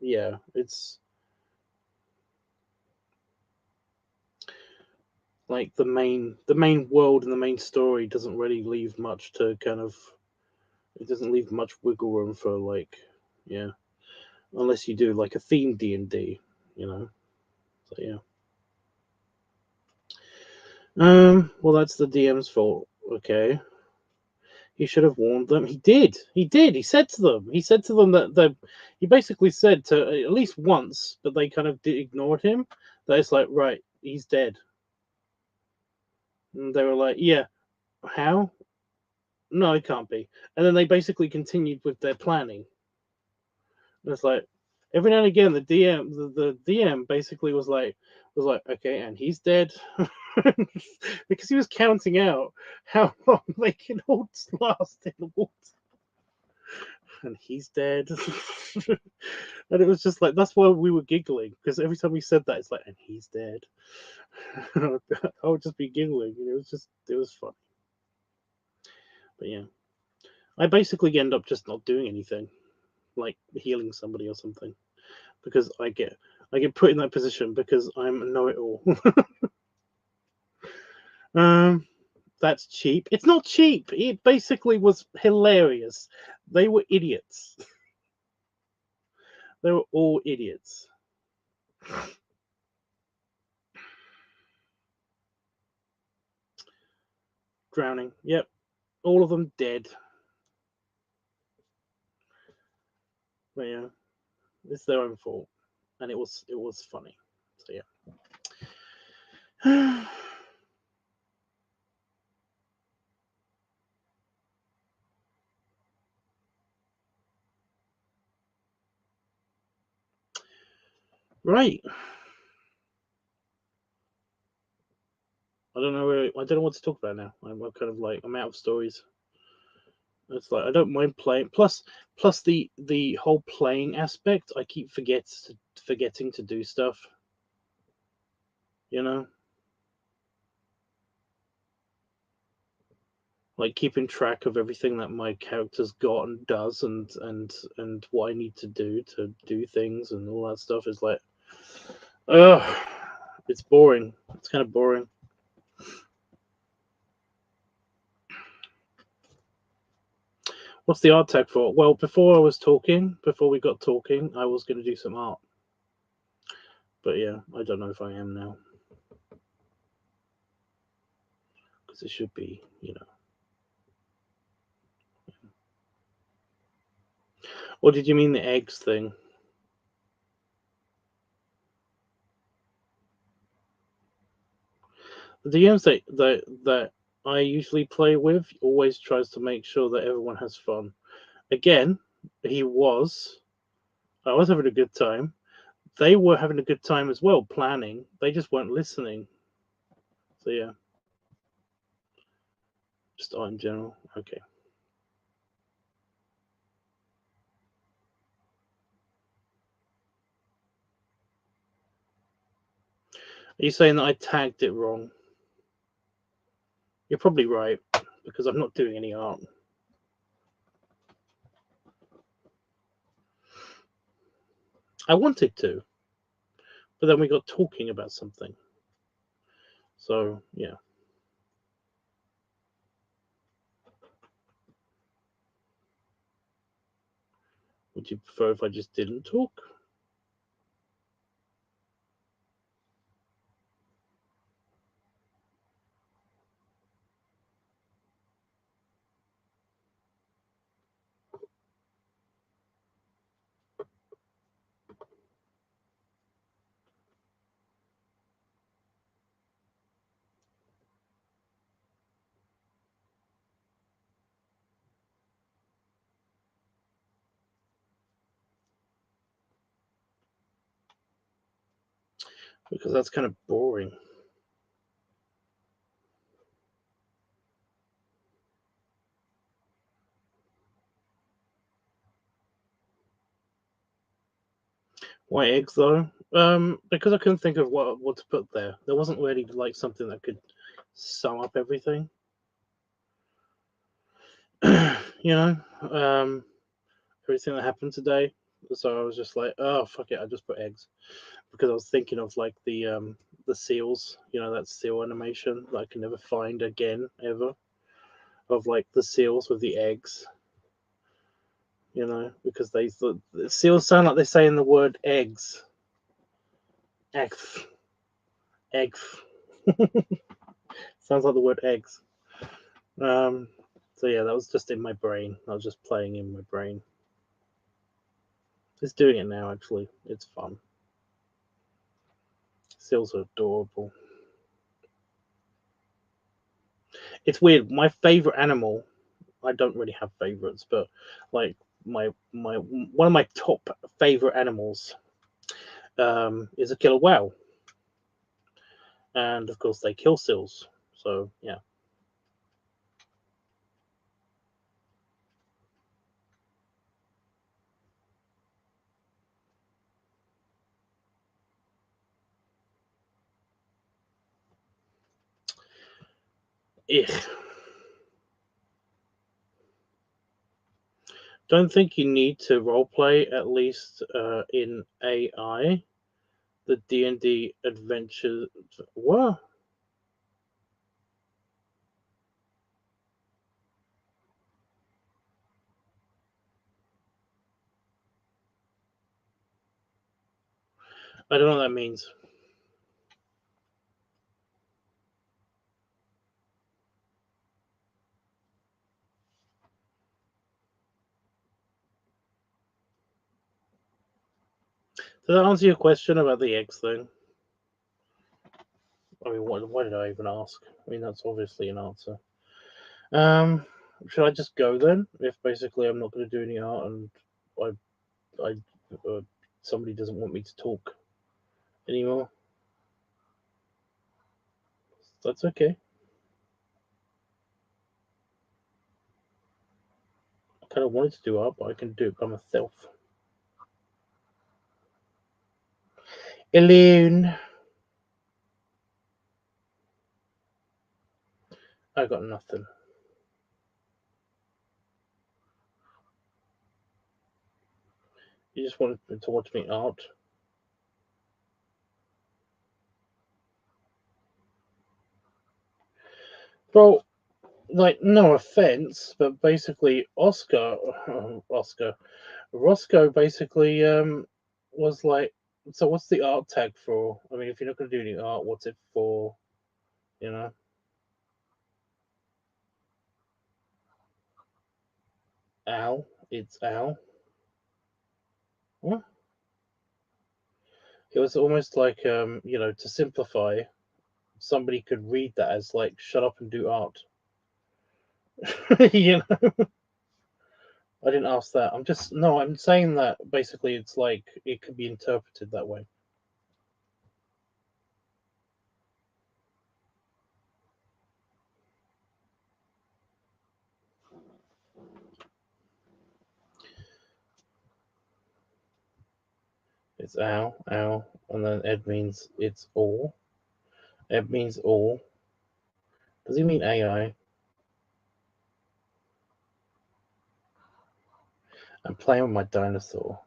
yeah, it's like the main world and the main story doesn't really leave much to kind of, it doesn't leave much wiggle room for like, yeah, unless you do like a theme D&D, you know. So yeah. Well, that's the DM's fault. Okay. He should have warned them. He did. He did. He said to them. He said to them that he basically said to at least once, but they kind of ignored him. That it's like, right, he's dead. And they were like, yeah, how? No, it can't be. And then they basically continued with their planning. And it's like every now and again, the DM basically was like, okay, and he's dead, because he was counting out how long they can all last in the water, and he's dead. And it was just like, that's why we were giggling, because every time we said that, it's like, and he's dead. I would just be giggling. It was fun. But yeah, I basically end up just not doing anything, like healing somebody or something. because I get put in that position because I'm a know-it-all. That's cheap. It's not cheap. It basically was hilarious. They were idiots. They were all idiots. Drowning. Yep. All of them dead. But yeah, it's their own fault. And it was funny. So yeah. Right. I don't know. I don't know what to talk about now. I'm kind of like I'm out of stories. It's like I don't mind playing. Plus the whole playing aspect. I keep forgetting to do stuff. You know, like keeping track of everything that my character's got and does, and what I need to do things and all that stuff is like, ugh, it's boring. It's kind of boring. What's the art tag for? Well, before we got talking, I was going to do some art. But yeah, I don't know if I am now. Because it should be, Or did you mean the eggs thing? The DMs that I usually play with always tries to make sure that everyone has fun. Again, I was having a good time. They were having a good time as well, planning. They just weren't listening. So yeah. Just art in general. Okay. Are you saying that I tagged it wrong? You're probably right, because I'm not doing any art. I wanted to, but then we got talking about something. So yeah. Would you prefer if I just didn't talk? Because that's kind of boring. Why eggs though? Because I couldn't think of what to put there. There wasn't really like something that could sum up everything. you know, everything that happened today. So I was just like, oh fuck it, I just put eggs because I was thinking of like the seals. That seal animation that I can never find again ever of like the seals with the eggs. Because the seals sound like they're saying the word eggs. Eggs. Eggs. Sounds like the word eggs. So yeah, that was just in my brain. I was just playing in my brain. It's doing it now, actually. It's fun. Seals are adorable. It's weird. My favorite animal, I don't really have favorites, but like my one of my top favorite animals is a killer whale. And of course they kill seals. So yeah. Ugh. don't think you need to roleplay, at least in AI. The D&D adventure. What? I don't know what that means. Does that answer your question about the eggs thing? I mean, why did I even ask? I mean, that's obviously an answer. Should I just go then? If basically I'm not going to do any art and I somebody doesn't want me to talk anymore, that's okay. I kind of wanted to do art, but I can do it by myself. Alone. I got nothing. You just wanted to watch me art. Bro, like, no offense, but basically, Roscoe basically was like, so what's the art tag for? I mean, if you're not going to do any art, what's it for? You know, Al, it's Al. What? It was almost like, to simplify, somebody could read that as like, shut up and do art. you know, I didn't ask that. I'm saying that basically it's like it could be interpreted that way. It's Al, Al, and then Ed means it's all. Ed means all. Does he mean AI? I'm playing with my dinosaur.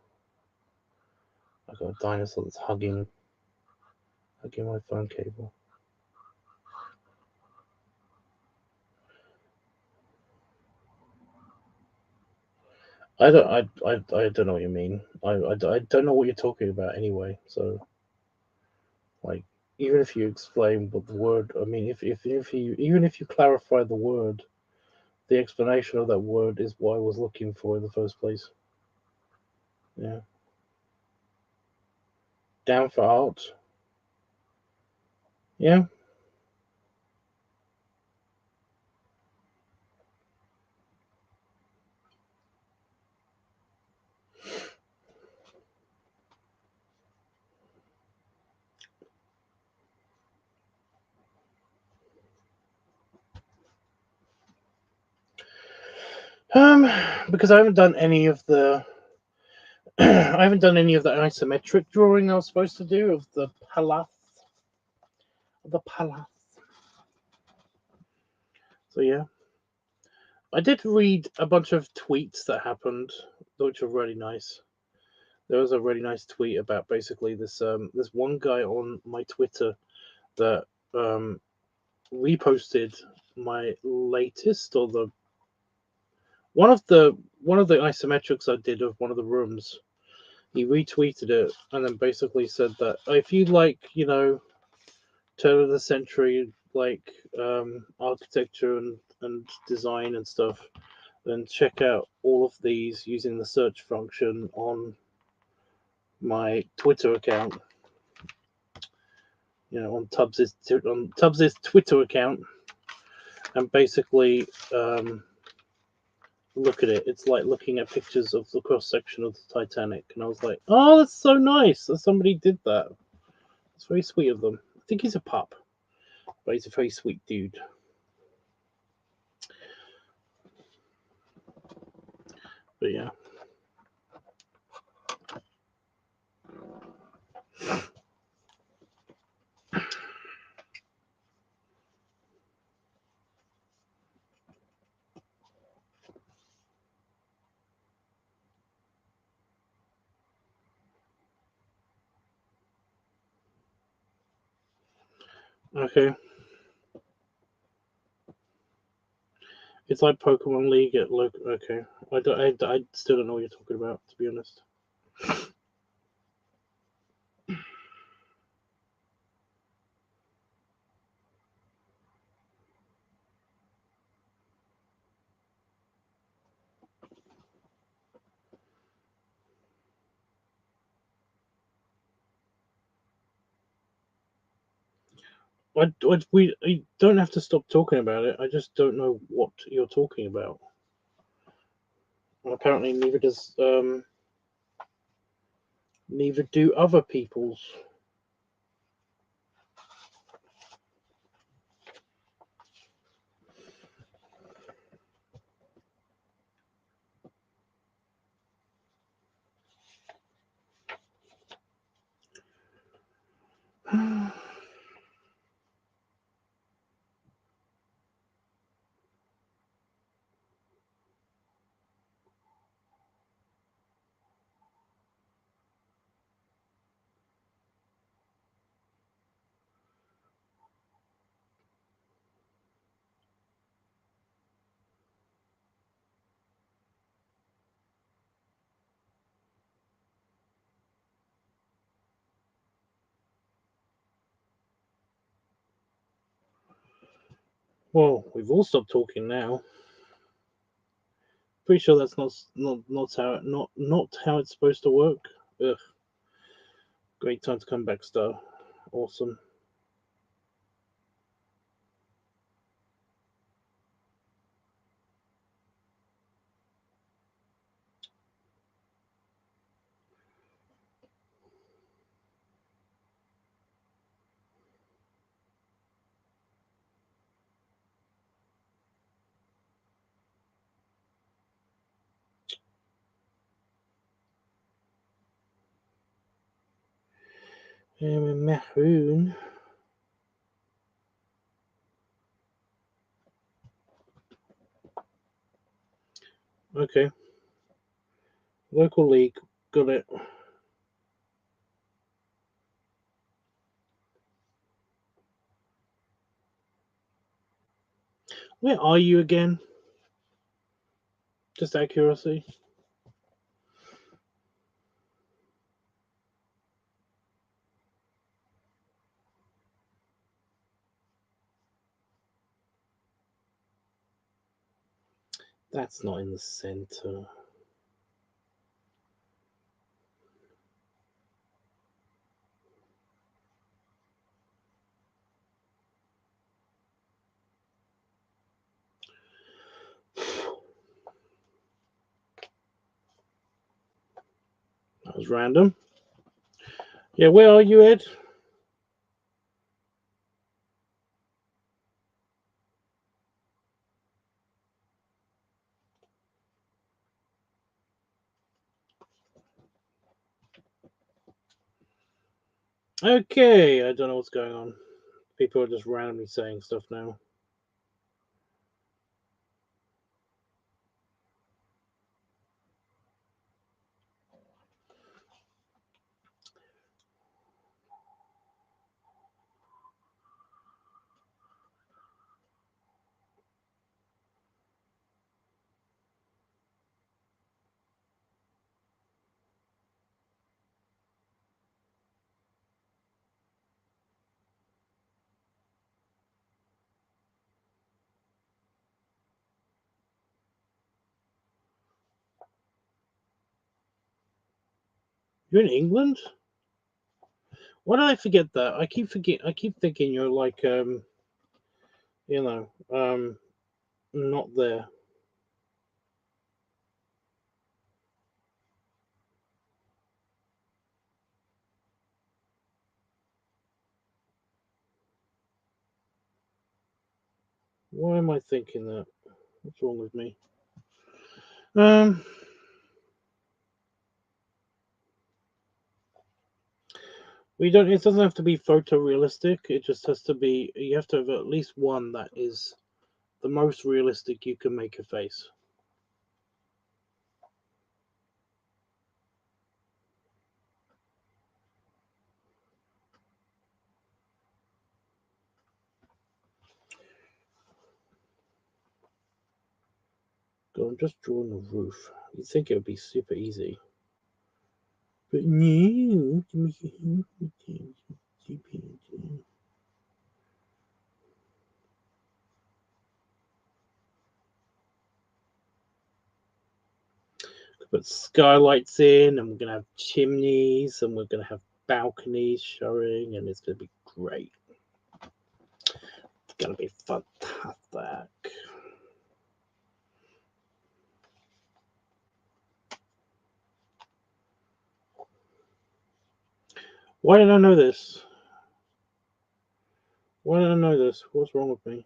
I got a dinosaur that's hugging my phone cable. I don't know what you mean. I don't know what you're talking about anyway. So, like, even if you explain what the word, I mean, if you even if you clarify the word, the explanation of that word is what I was looking for in the first place. Yeah, down for art. Yeah. Um, because I haven't done any of the I haven't done any of the isometric drawing I was supposed to do of the palace. The palace. So yeah, I did read a bunch of tweets that happened, which were really nice. There was a really nice tweet about basically this one guy on my Twitter that reposted my latest or the one of the isometrics I did of one of the rooms. He retweeted it and then basically said that if you like, turn of the century like architecture and design and stuff, then check out all of these using the search function on my Twitter account. On Tubbs's Twitter account, and basically look at it. It's like looking at pictures of the cross section of the Titanic, and I was like, "Oh, that's so nice that somebody did that. It's very sweet of them." I think he's a pup, but he's a very sweet dude. But yeah. Okay. It's like Pokemon League at local. Okay. I still don't know what you're talking about, to be honest. We don't have to stop talking about it. I just don't know what you're talking about. And apparently, neither do other people's. Well, we've all stopped talking now. Pretty sure that's not how it's supposed to work. Ugh. Great time to come back, Star. Awesome. Maroon. Okay. Local league. Got it. Where are you again? Just accuracy. That's not in the center. That was random. Yeah, where are you, Ed? Okay, I don't know what's going on. People are just randomly saying stuff now. You're in England? Why did I forget that? I keep thinking you're like you know, not there. Why am I thinking that? What's wrong with me? Um we don't it doesn't have to be photorealistic, it just has to be you have to have at least one that is the most realistic you can make a face. So I'm just drawing the roof. You'd think it would be super easy. But no. Put skylights in, and we're going to have chimneys, and we're going to have balconies showing, and it's going to be great. It's going to be fantastic. Why did I know this? Why did I know this? What's wrong with me?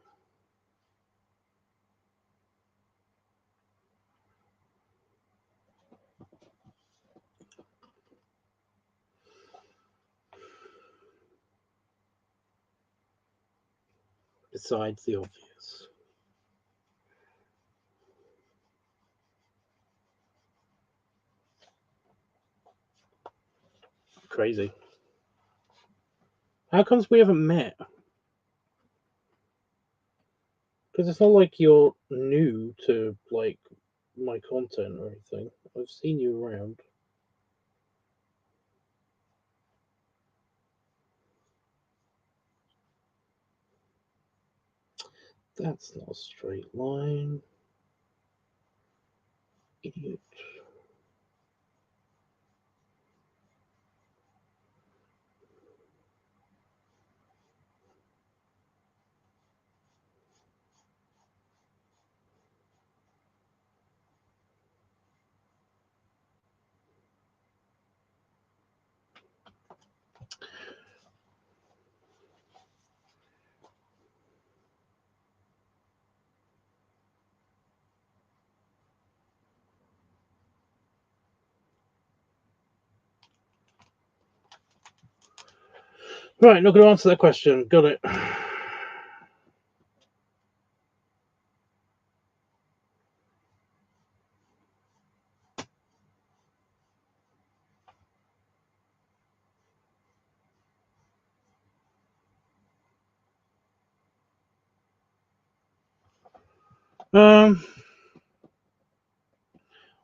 Besides the obvious. Crazy. How comes we haven't met? Because it's not like you're new to like my content or anything. I've seen you around. That's not a straight line. Idiot. Right, not going to answer that question. Got it.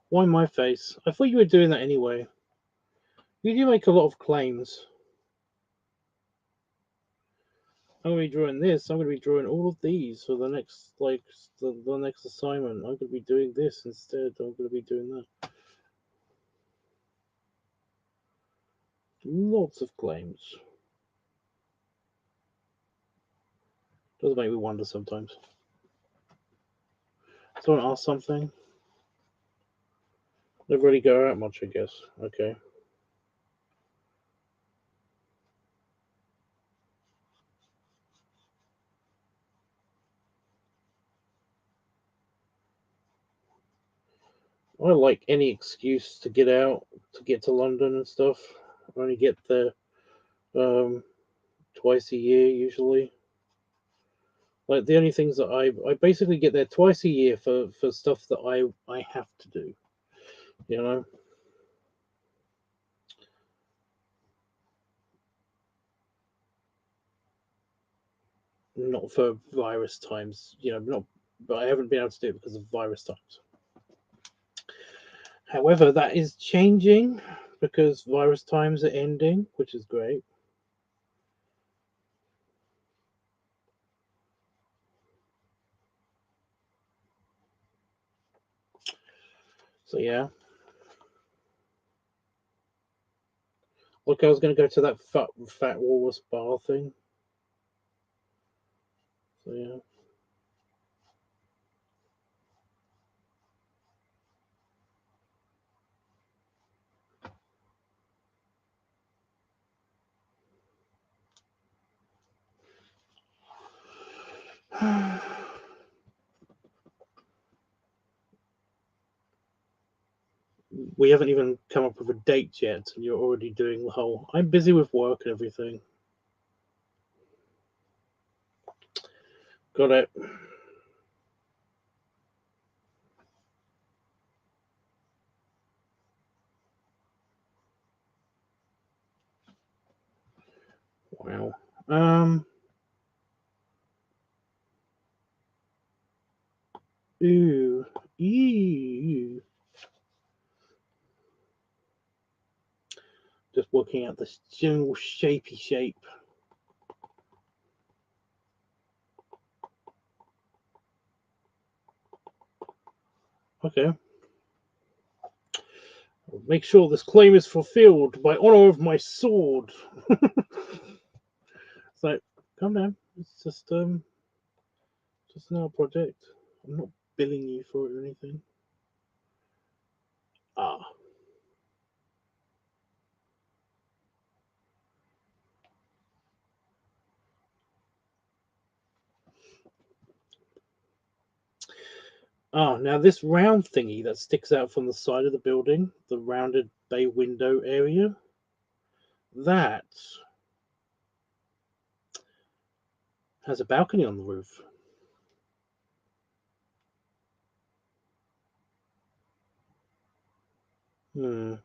Why my face? I thought you were doing that anyway. You do make a lot of claims. I'm going to be drawing this. I'm going to be drawing all of these for the next, like, the next assignment. I'm going to be doing this instead. I'm going to be doing that. Lots of claims. Does make me wonder sometimes. Someone asked something. Never really go out much, I guess. Okay. I like any excuse to get out, to get to London and stuff. I only get there twice a year usually. Like the only things that I basically get there twice a year for stuff that I have to do. You know. Not for virus times, not, but I haven't been able to do it because of virus times. However, that is changing because virus times are ending, which is great. So yeah. Look, I was going to go to that fat walrus bar thing. So yeah. We haven't even come up with a date yet, and you're already doing the whole. I'm busy with work and everything. Got it. Wow. Ooh. Ew. Just working out this general shapey shape. Okay. I'll make sure this claim is fulfilled by honor of my sword. It's like, calm down. It's just another project. I'm not billing you for it or anything. Ah. Ah, now this round thingy that sticks out from the side of the building, the rounded bay window area, that has a balcony on the roof. Hmm.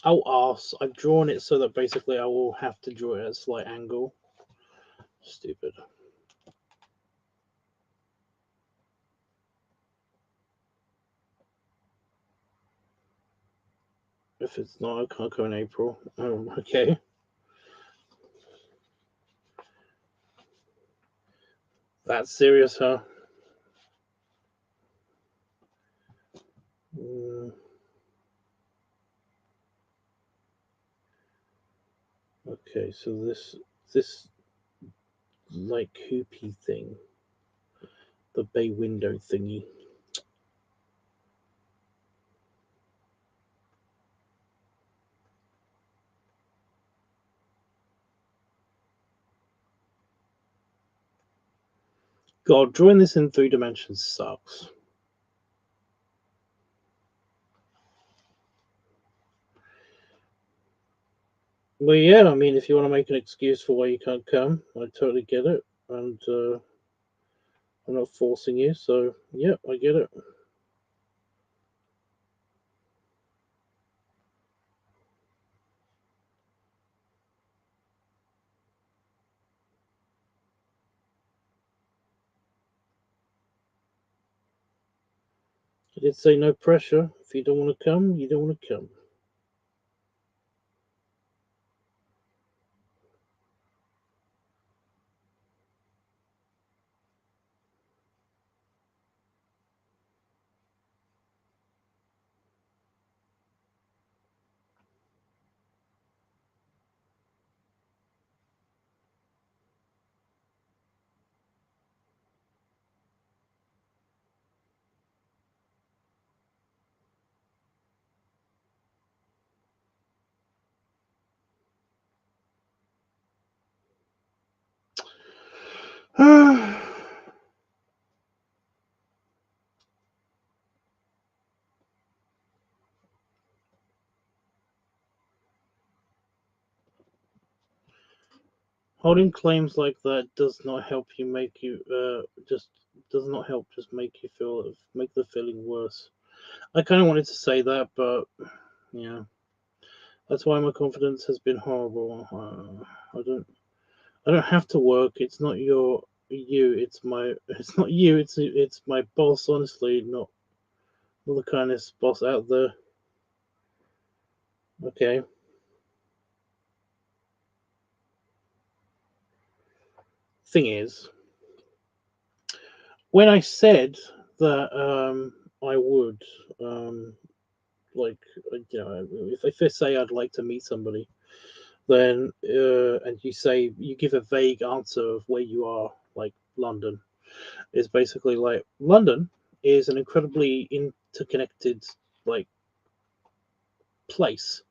Oh, arse. I've drawn it so that basically I will have to draw it at a slight angle. Stupid. If it's not, I can't go in April. Okay. That's serious, huh? Mm, okay, so this like hoopy thing, the bay window thingy. God, drawing this in 3 dimensions sucks. Well, yeah, I mean, if you want to make an excuse for why you can't come, I totally get it, and I'm not forcing you, so yeah, I get it. I did say no pressure. If you don't want to come, you don't want to come. Holding claims like that does not help you make you just does not help just make you feel make the feeling worse. I kind of wanted to say that, but yeah, that's why my confidence has been horrible. I don't have to work. It's not you. It's my it's not you. It's my boss. Honestly, not the kindest boss out there. Okay. Thing is, when I said that I would like if I say I'd like to meet somebody, then and you say you give a vague answer of where you are, like London, is basically like London is an incredibly interconnected like place.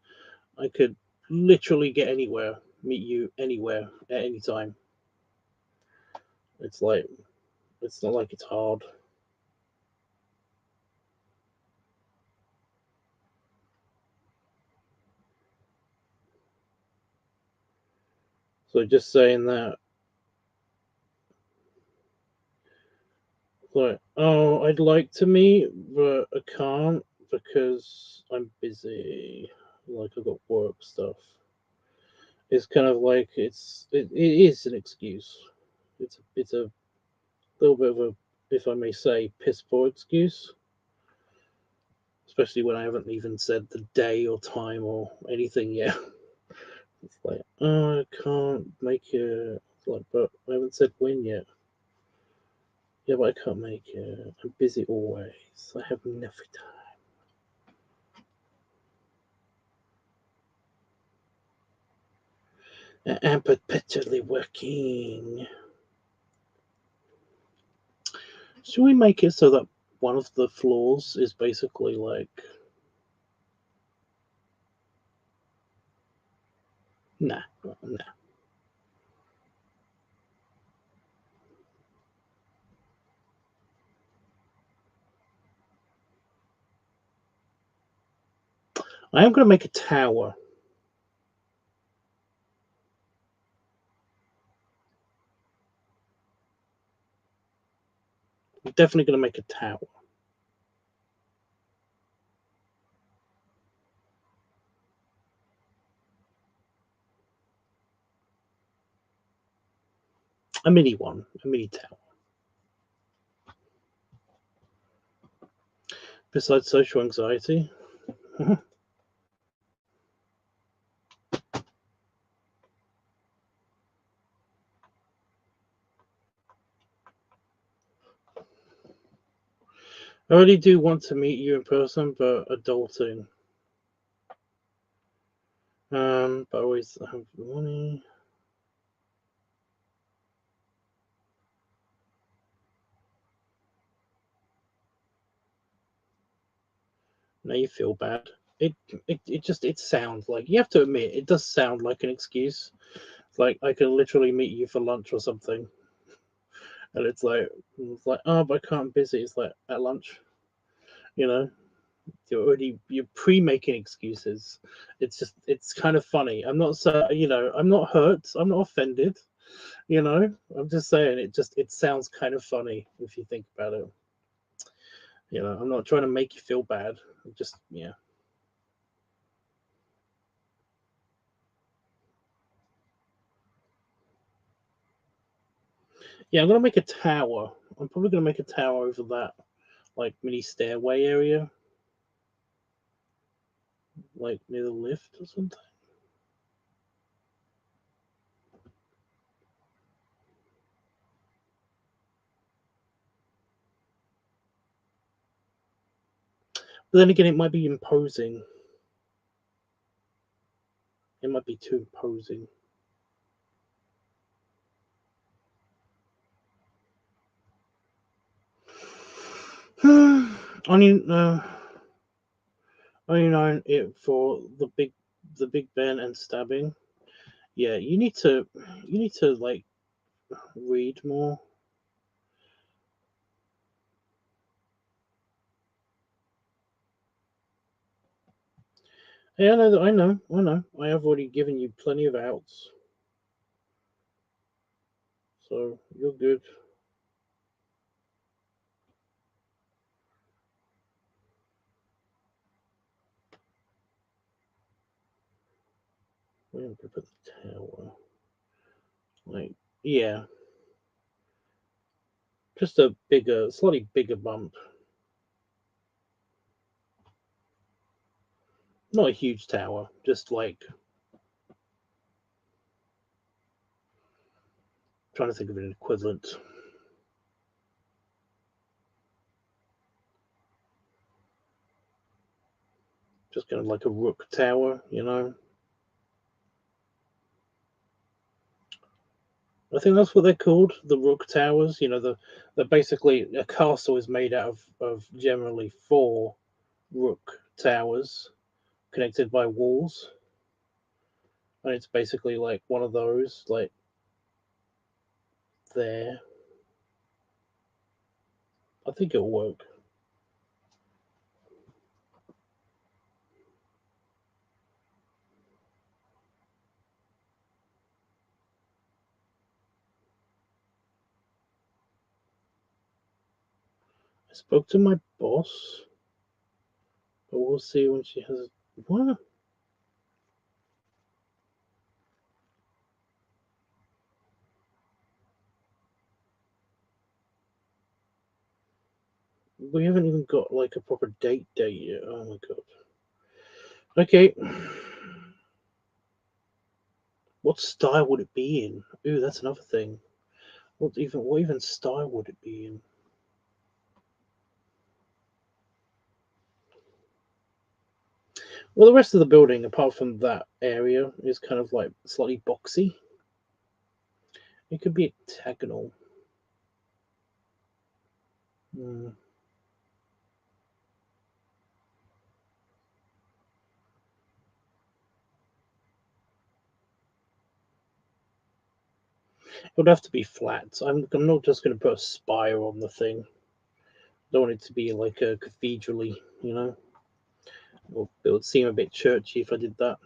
I could literally get anywhere, meet you anywhere at any time. It's like it's not like it's hard. So just saying that, like, oh, I'd like to meet, but I can't because I'm busy. Like I've got work stuff. It's kind of like it is an excuse. It's a little bit of a, if I may say, piss poor excuse, especially when I haven't even said the day or time or anything yet. It's like, oh, I can't make it. It's like, but I haven't said when yet. Yeah, but I can't make it. I'm busy always. I have never time. I'm perpetually working. Should we make it so that one of the floors is basically like, nah. I am going to make a tower. I'm definitely going to make a tower. A mini one. A mini tower. Besides social anxiety. I really do want to meet you in person, but adulting. But I always have money. Now you feel bad. It sounds like, you have to admit, it does sound like an excuse. It's like, I can literally meet you for lunch or something, and it's like, oh, but I can't, I'm busy. It's like, at lunch, you know. You're pre-making excuses. It's kind of funny. I'm not, so, I'm not hurt, I'm not offended, I'm just saying, it sounds kind of funny if you think about it. I'm not trying to make you feel bad. Just, yeah. Yeah, I'm gonna make a tower. I'm probably gonna make a tower over that, like, mini stairway area, like near the lift or something. But then again, it might be imposing. It might be too imposing. I mean, it for the Big Ben and stabbing. Yeah, you need to like read more. Yeah, I know. I have already given you plenty of outs, so you're good. We're gonna put the tower. Like, yeah, just a slightly bigger bump. Not a huge tower, just like, trying to think of an equivalent. Just kind of like a rook tower. I think that's what they're called, the rook towers. They're basically, a castle is made out of generally four rook towers connected by walls, and it's basically like one of those, like, there. I think it'll work. I spoke to my boss, but we'll see when she has. What? We haven't even got like a proper date yet. Oh my god. Okay. What style would it be in? Ooh, that's another thing. What even style would it be in? Well, the rest of the building, apart from that area, is kind of like slightly boxy. It could be octagonal. Hmm. It would have to be flat. I'm not just going to put a spire on the thing. I don't want it to be like a cathedrally, you know? It would seem a bit churchy if I did that.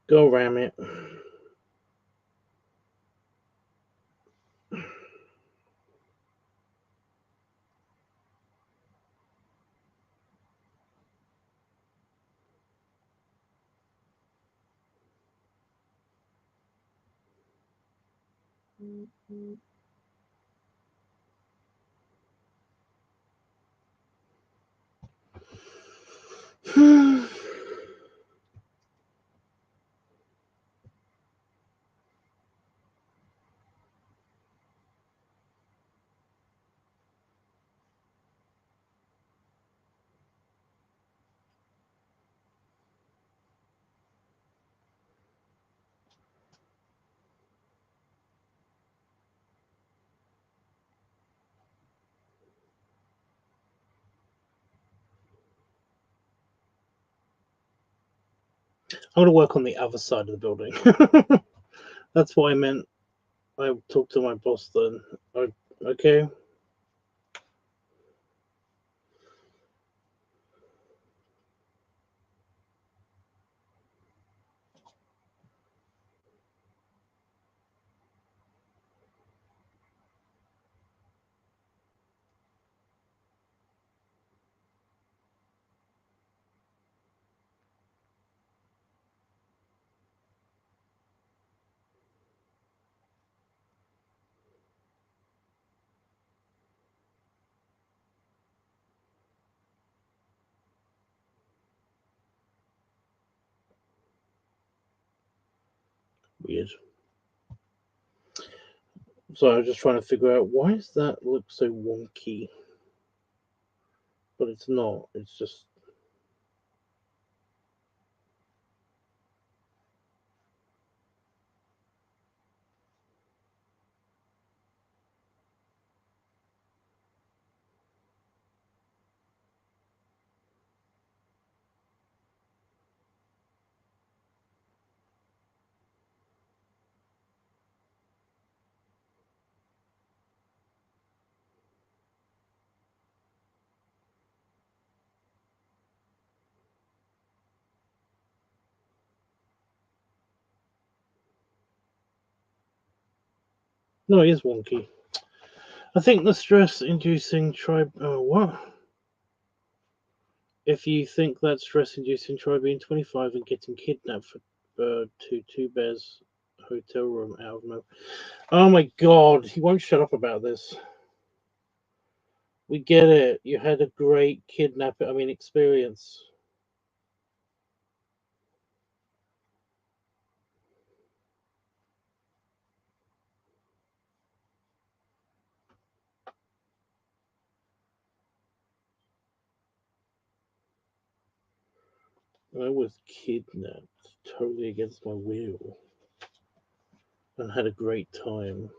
Go ram it. I'm going to work on the other side of the building. That's what I meant. I talked to my boss then. Okay. Weird. So I was just trying to figure out why does that look so wonky? But it's not. It's just no, it is wonky. I think the stress-inducing tribe. What? If you think that stress-inducing, try being 25 and getting kidnapped for to Two Bears hotel room out of no. Oh my god, he won't shut up about this. We get it. You had a great experience. I was kidnapped totally against my will and had a great time.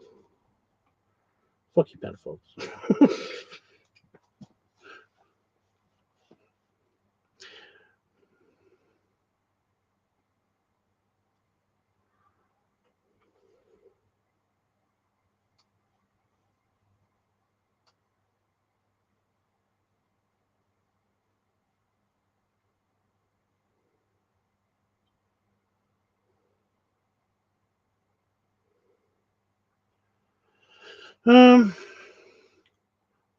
Fuck you, Panda Fox. um,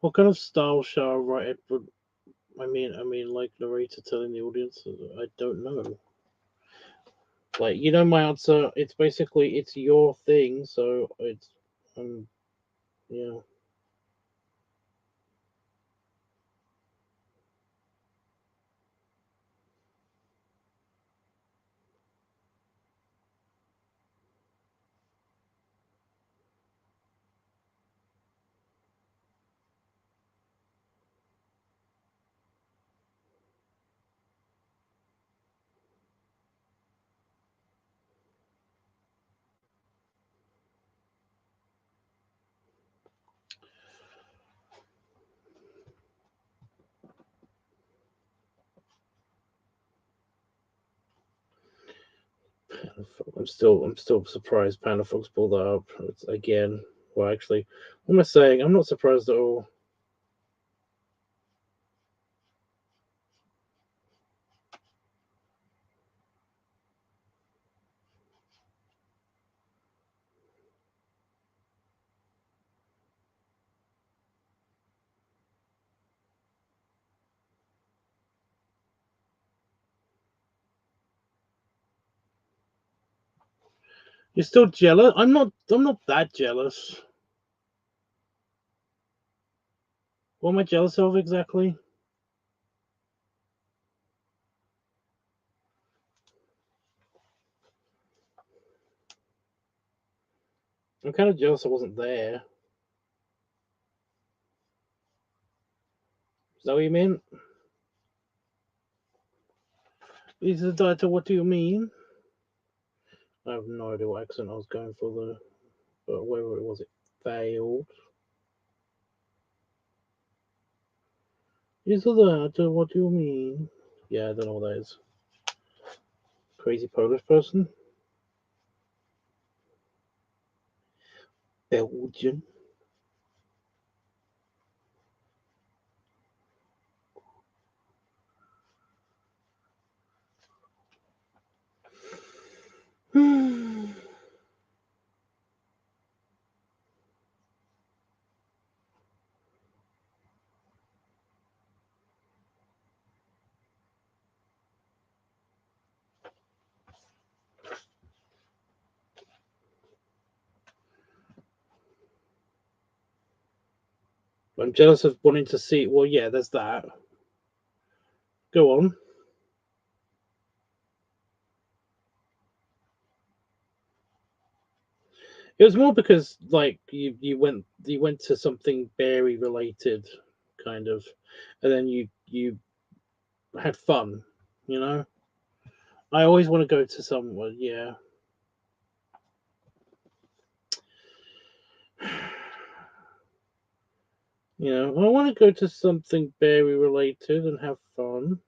what kind of style shall I write it? But like narrator telling the audience. I don't know. Like, my answer. It's basically it's your thing, so it's Yeah. I'm still surprised Panda Fox pulled that up again. Well, actually, what am I saying? I'm not surprised at all. You're still jealous? I'm not. I'm not that jealous. What am I jealous of exactly? I'm kind of jealous I wasn't there. Is that what you mean? Is the director? What do you mean? I have no idea what accent I was going for there, but whatever it was, it failed. Is the director? What do you mean? Yeah, I don't know what that is. Crazy Polish person? Belgian? I'm jealous of wanting to see. Well, yeah, there's that. Go on. It was more because like you went to something berry related, kind of, and then you had fun. You know, I always want to go to somewhere. Yeah. You know, I want to go to something berry related and have fun.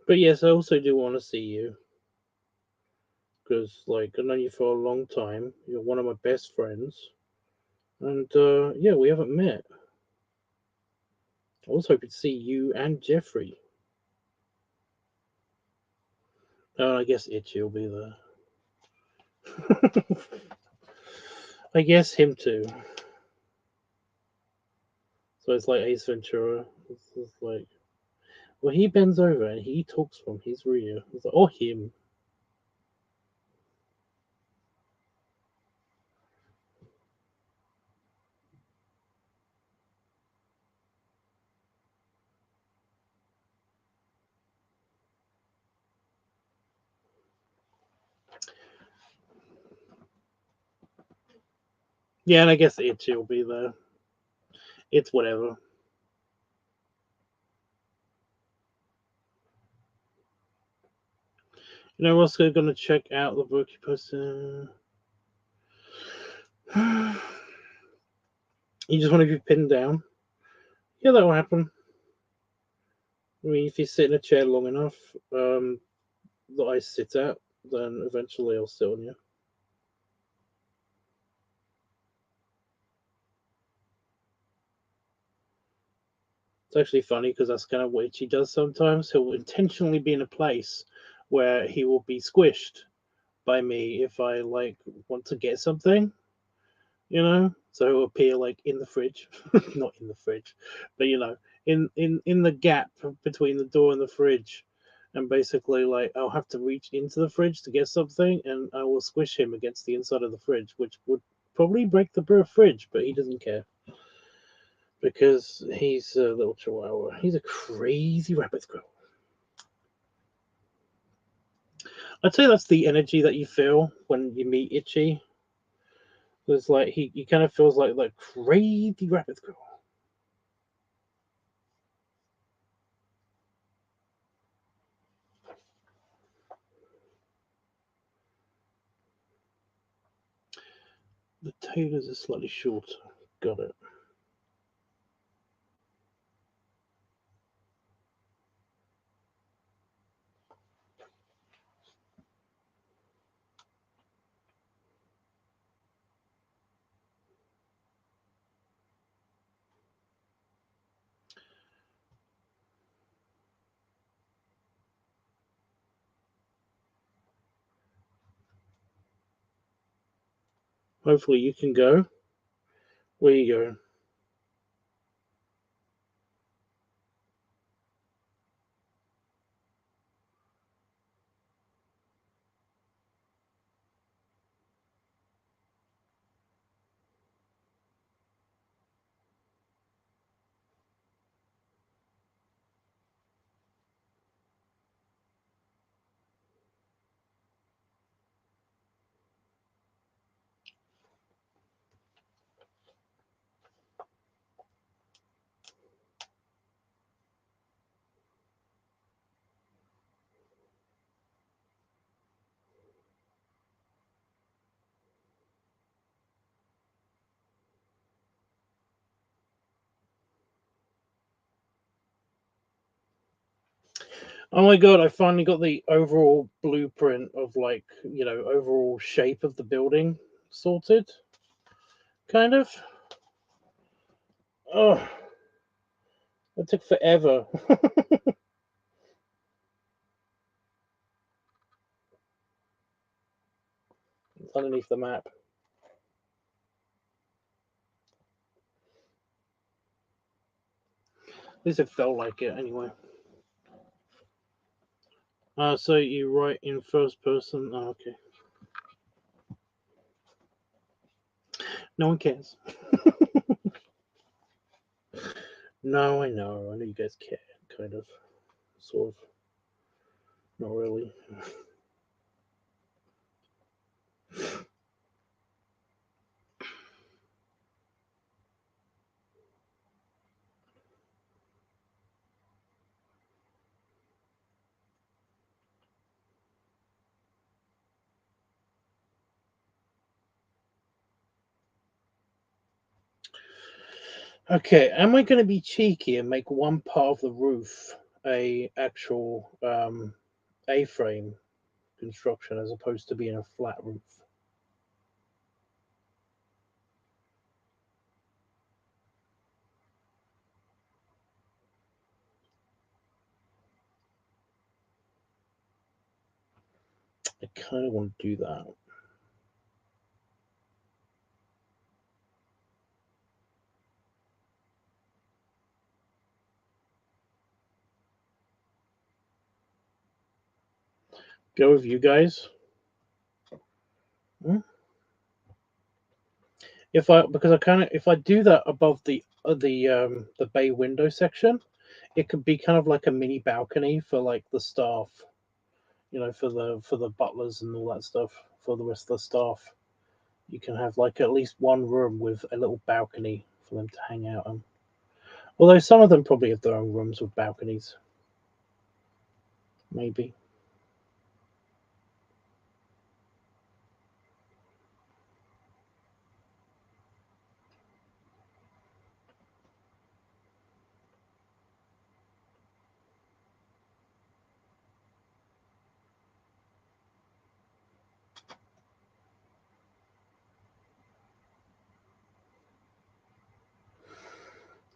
But yes, I also do want to see you because, like, I've known you for a long time. You're one of my best friends, and yeah, we haven't met. I was hoping to see you and Jeffrey. Oh, I guess Itchy will be there. I guess him too. So it's like Ace Ventura. It's like, well, he bends over and he talks from his rear. It's like, or him. Yeah, and I guess Itchy will be there. It's whatever. You know, we're also going to check out the book you posted. You just want to be pinned down. Yeah, that will happen. I mean, if you sit in a chair long enough that I sit at, then eventually I'll sit on you. It's actually funny because that's kind of what Itchy does sometimes. He'll intentionally be in a place where he will be squished by me if I like want to get something, you know. So he'll appear like in the fridge, not in the fridge, but you know, in the gap between the door and the fridge, and basically like I'll have to reach into the fridge to get something, and I will squish him against the inside of the fridge, which would probably break the fridge, but he doesn't care because he's a little chihuahua. He's a crazy rabbit squirrel. I'd say that's the energy that you feel when you meet Itchy. It's like he kind of feels like crazy rabbit squirrel. The tailors are slightly shorter. Got it. Hopefully you can go. Where you go? Oh my god, I finally got the overall blueprint of like, you know, overall shape of the building sorted. Kind of. Oh, it took forever. It's underneath the map. At least it felt like it anyway. So you write in first person. Oh, okay. No one cares. No, I know. I know you guys care. Kind of. Sort of. Not really. Okay, am I going to be cheeky and make one part of the roof a actual A-frame construction as opposed to being a flat roof? I kind of want to do that. Go with you guys. Hmm? If I because I kind of if I do that above the bay window section, it could be kind of like a mini balcony for like the staff, you know, for the butlers and all that stuff. For the rest of the staff, you can have like at least one room with a little balcony for them to hang out on. Although some of them probably have their own rooms with balconies, maybe.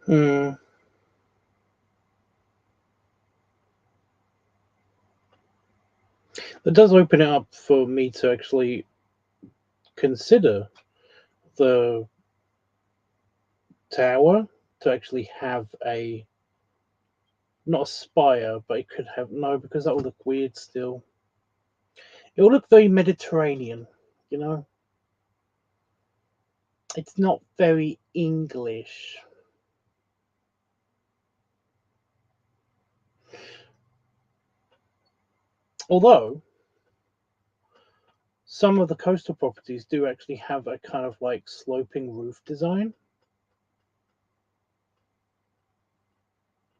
Hmm. It does open it up for me to actually consider the tower to actually have a not a spire, but it could have no, because that would look weird still. It will look very Mediterranean, you know. It's not very English. Although some of the coastal properties do actually have a kind of like sloping roof design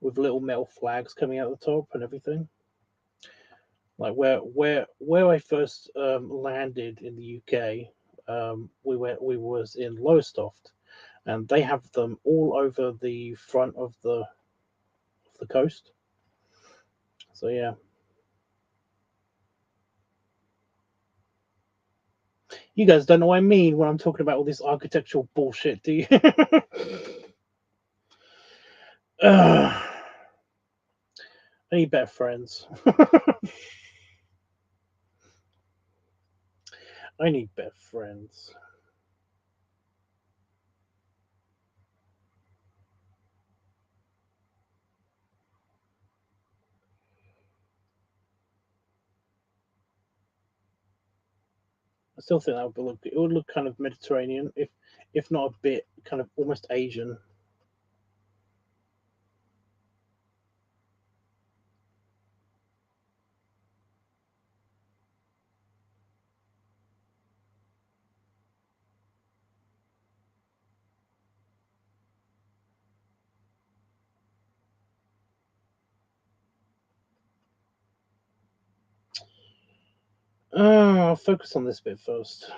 with little metal flags coming out the top and everything. Like where I first landed in the UK, we was in Lowestoft, and they have them all over the front of the coast. So yeah, you guys don't know what I mean when I'm talking about all this architectural bullshit, do you? Ugh, I need better friends. I need better friends. I still think that would look. It would look kind of Mediterranean, if not a bit kind of almost Asian. I'll focus on this bit first.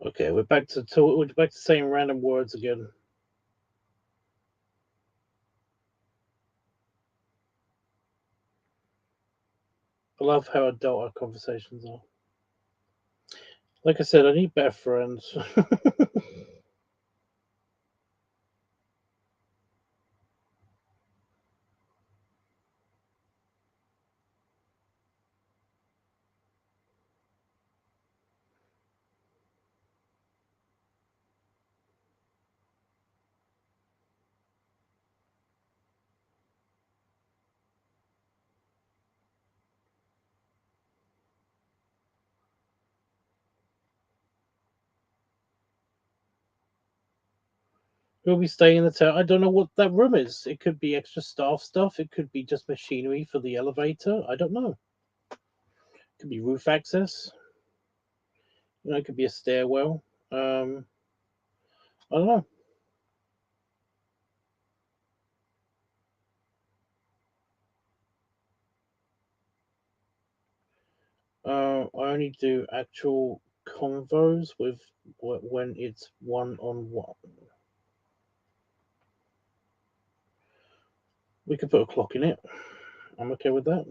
Okay, we're back to saying random words again. I love how adult our conversations are. Like I said, I need better friends. We'll be staying in the town. I don't know what that room is. It could be extra staff stuff. It could be just machinery for the elevator. I don't know. It could be roof access. You know, it could be a stairwell. I don't know. I only do actual convos with when it's one-on-one. We could put a clock in it. I'm okay with that.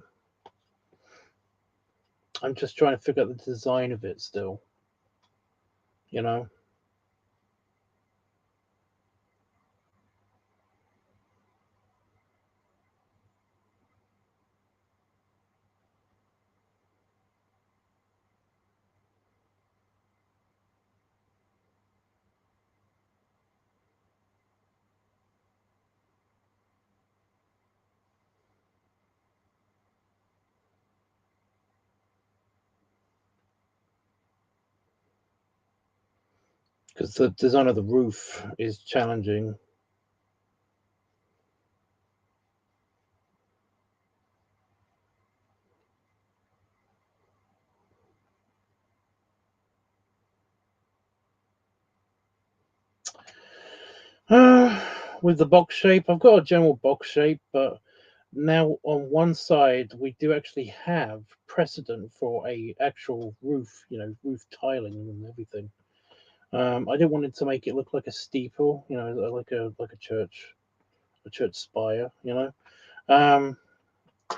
I'm just trying to figure out the design of it still. You know? Because the design of the roof is challenging. With the box shape, I've got a general box shape, but now on one side we do actually have precedent for a actual roof, roof tiling and everything. I didn't want it to make it look like a steeple, like a church spire,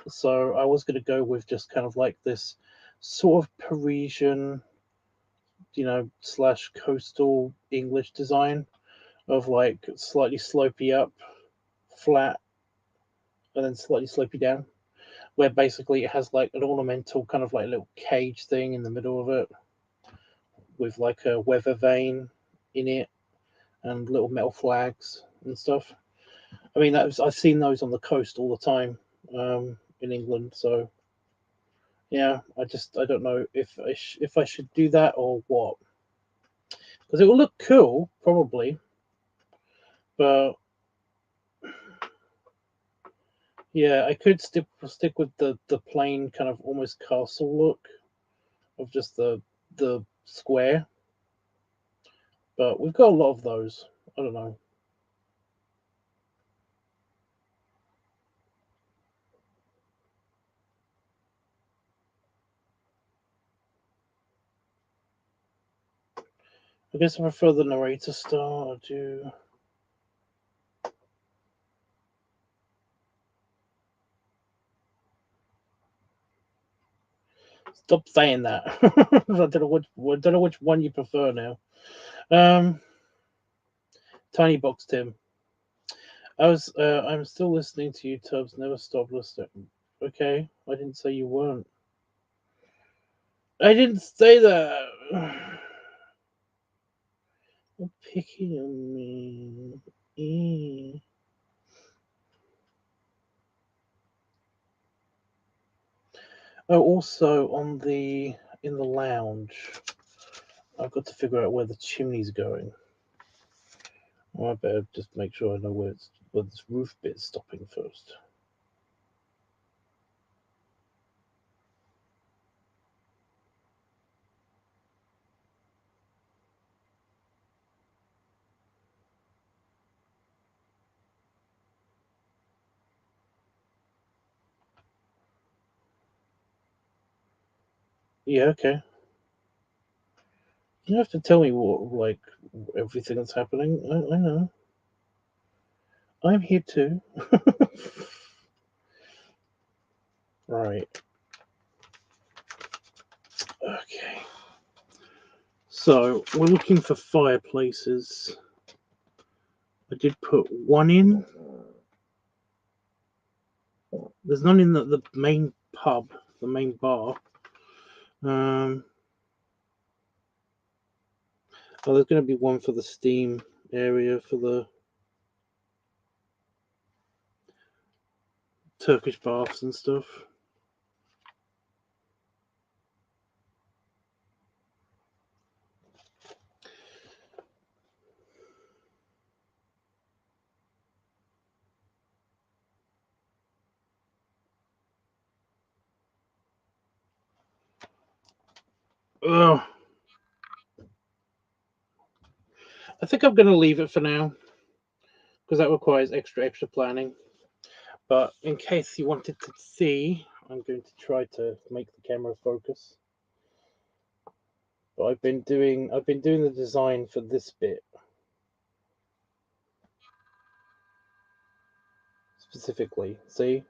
So I was going to go with just kind of like this sort of Parisian, slash coastal English design of like slightly slopey up, flat, and then slightly slopey down, where basically it has like an ornamental kind of like little cage thing in the middle of it with like a weather vane in it and little metal flags and stuff. I mean, I've seen those on the coast all the time in England. So yeah, I don't know if I should do that or what, because it will look cool probably, but yeah, I could stick with the plain kind of almost castle look of just the square. But we've got a lot of those. I don't know. I guess I prefer the narrator style. I do. Stop saying that. I don't know which one you prefer now. Um, Tiny Box Tim. I'm still listening to you, Tubbs. Never stop listening. Okay, I didn't say you weren't. I didn't say that. You're picking on me. Oh, also in the lounge, I've got to figure out where the chimney's going. Well, I better just make sure I know where this roof bit's stopping first. Yeah, okay. You don't have to tell me like everything that's happening. I know. I'm here too. Right. Okay. So we're looking for fireplaces. I did put one in. There's none in the main pub, the main bar. Oh, there's going to be one for the steam area for the Turkish baths and stuff. Ugh. I think I'm going to leave it for now because that requires extra planning. But in case you wanted to see, I'm going to try to make the camera focus. But I've been doing the design for this bit specifically. See,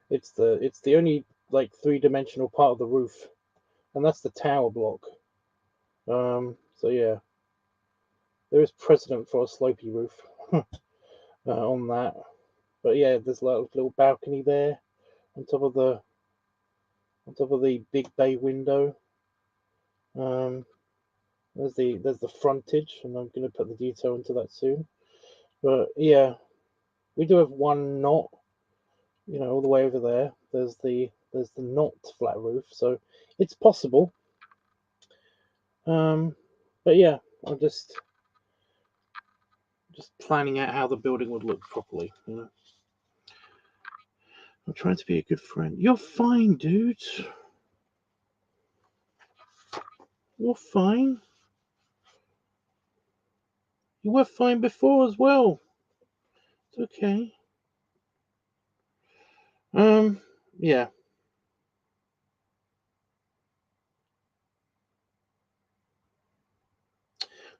it's the only like 3-dimensional part of the roof, and that's the tower block. So yeah, there is precedent for a slopey roof on that. But yeah, there's like a little balcony there on top of the big bay window. Um, there's the frontage, and I'm going to put the detail into that soon. But yeah, we do have one knot, all the way over there. There's the not flat roof, so it's possible. But yeah, I'm just planning out how the building would look properly. I'm trying to be a good friend. You're fine, dude. You're fine. You were fine before as well. It's okay. Yeah.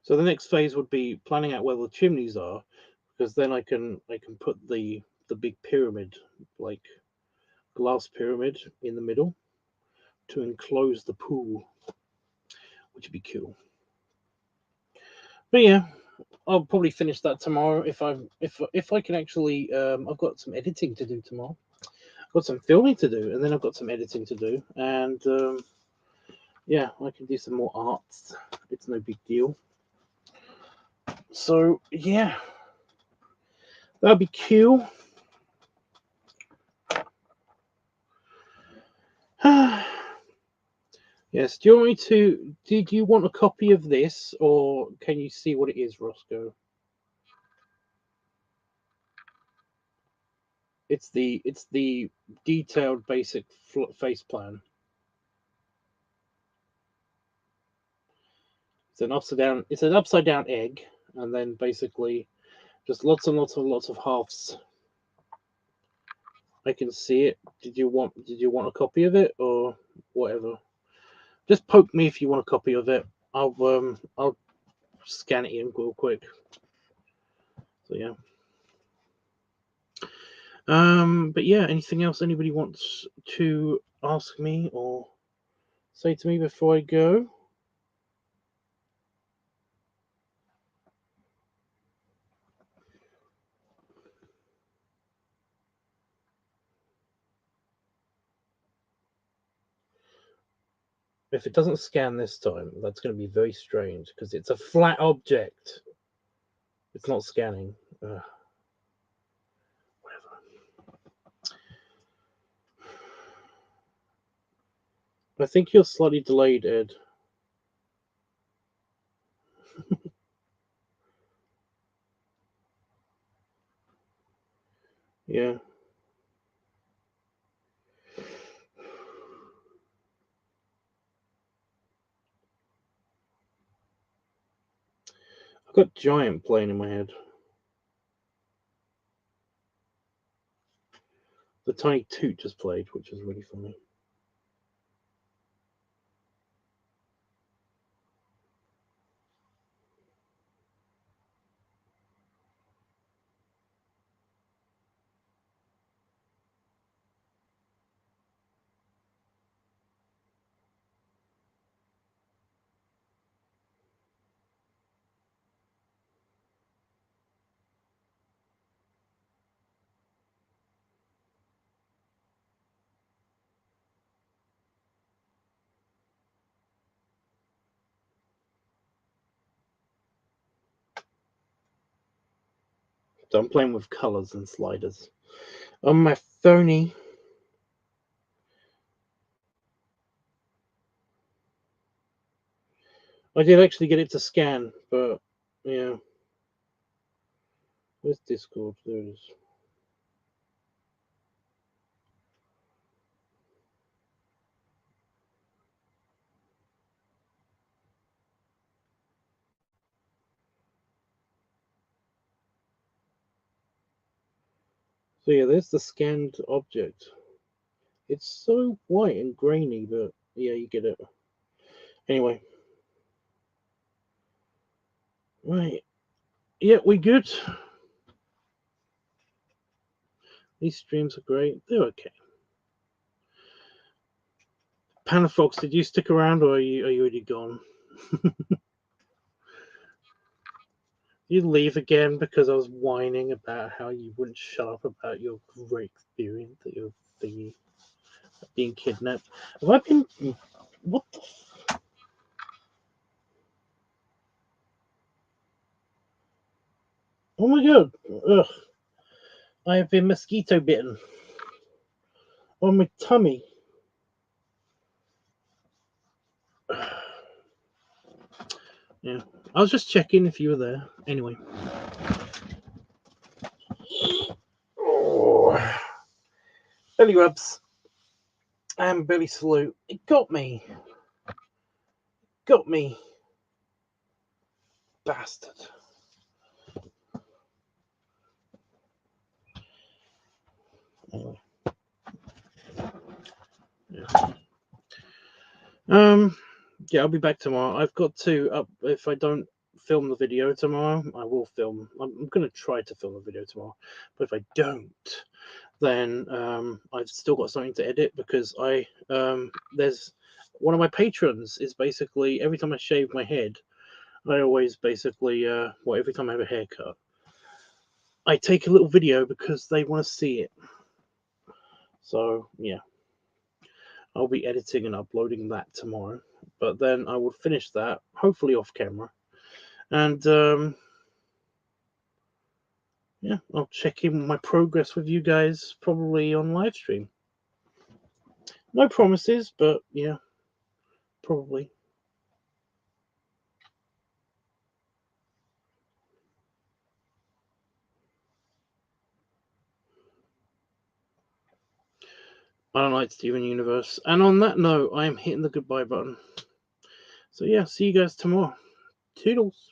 So the next phase would be planning out where the chimneys are, because then I can put the big pyramid, like glass pyramid, in the middle to enclose the pool, which would be cool. But yeah, I'll probably finish that tomorrow if I can actually. I've got some editing to do tomorrow. I've got some filming to do, and then I've got some editing to do, and yeah, I can do some more arts. It's no big deal. So yeah, that'll be cool. Yes. Do you want me to? Did you want a copy of this, or can you see what it is, Roscoe? It's the detailed basic face plan. It's an upside down egg, and then basically just lots and lots of halves. I can see it. Did you want a copy of it or whatever? Just poke me if you want a copy of it. I'll scan it in real quick. So yeah. But yeah, anything else anybody wants to ask me or say to me before I go? If it doesn't scan this time, that's going to be very strange because it's a flat object. It's not scanning. Whatever. I think you're slightly delayed, Ed. Yeah. I've got Giant playing in my head. The Tiny Toot just played, which is really funny. So I'm playing with colors and sliders on my phony. I did actually get it to scan, but yeah. Where's Discord? There it is. So yeah, there's the scanned object. It's so white and grainy, but yeah, you get it. Anyway, Right. Yeah, we good. These streams are great. They're okay. Panafox, did you stick around, or are you already gone? You leave again because I was whining about how you wouldn't shut up about your great experience that you're thingy being kidnapped. Have I been? What the? Oh my god! Ugh! I have been mosquito bitten on my tummy. Yeah, I was just checking if you were there. Anyway. Oh. Belly rubs and belly salute. It got me. Got me. Bastard. Anyway. Yeah. Yeah, I'll be back tomorrow. I've got to up. If I don't film the video tomorrow, I will film. I'm going to try to film the video tomorrow. But if I don't, then I've still got something to edit because there's one of my patrons is basically every time I shave my head, I always basically every time I have a haircut, I take a little video because they want to see it. So yeah, I'll be editing and uploading that tomorrow. But then I will finish that hopefully off camera, and yeah, I'll check in my progress with you guys probably on live stream. No promises, but yeah, probably. I don't like Steven Universe. And on that note, I am hitting the goodbye button. So yeah, see you guys tomorrow. Toodles.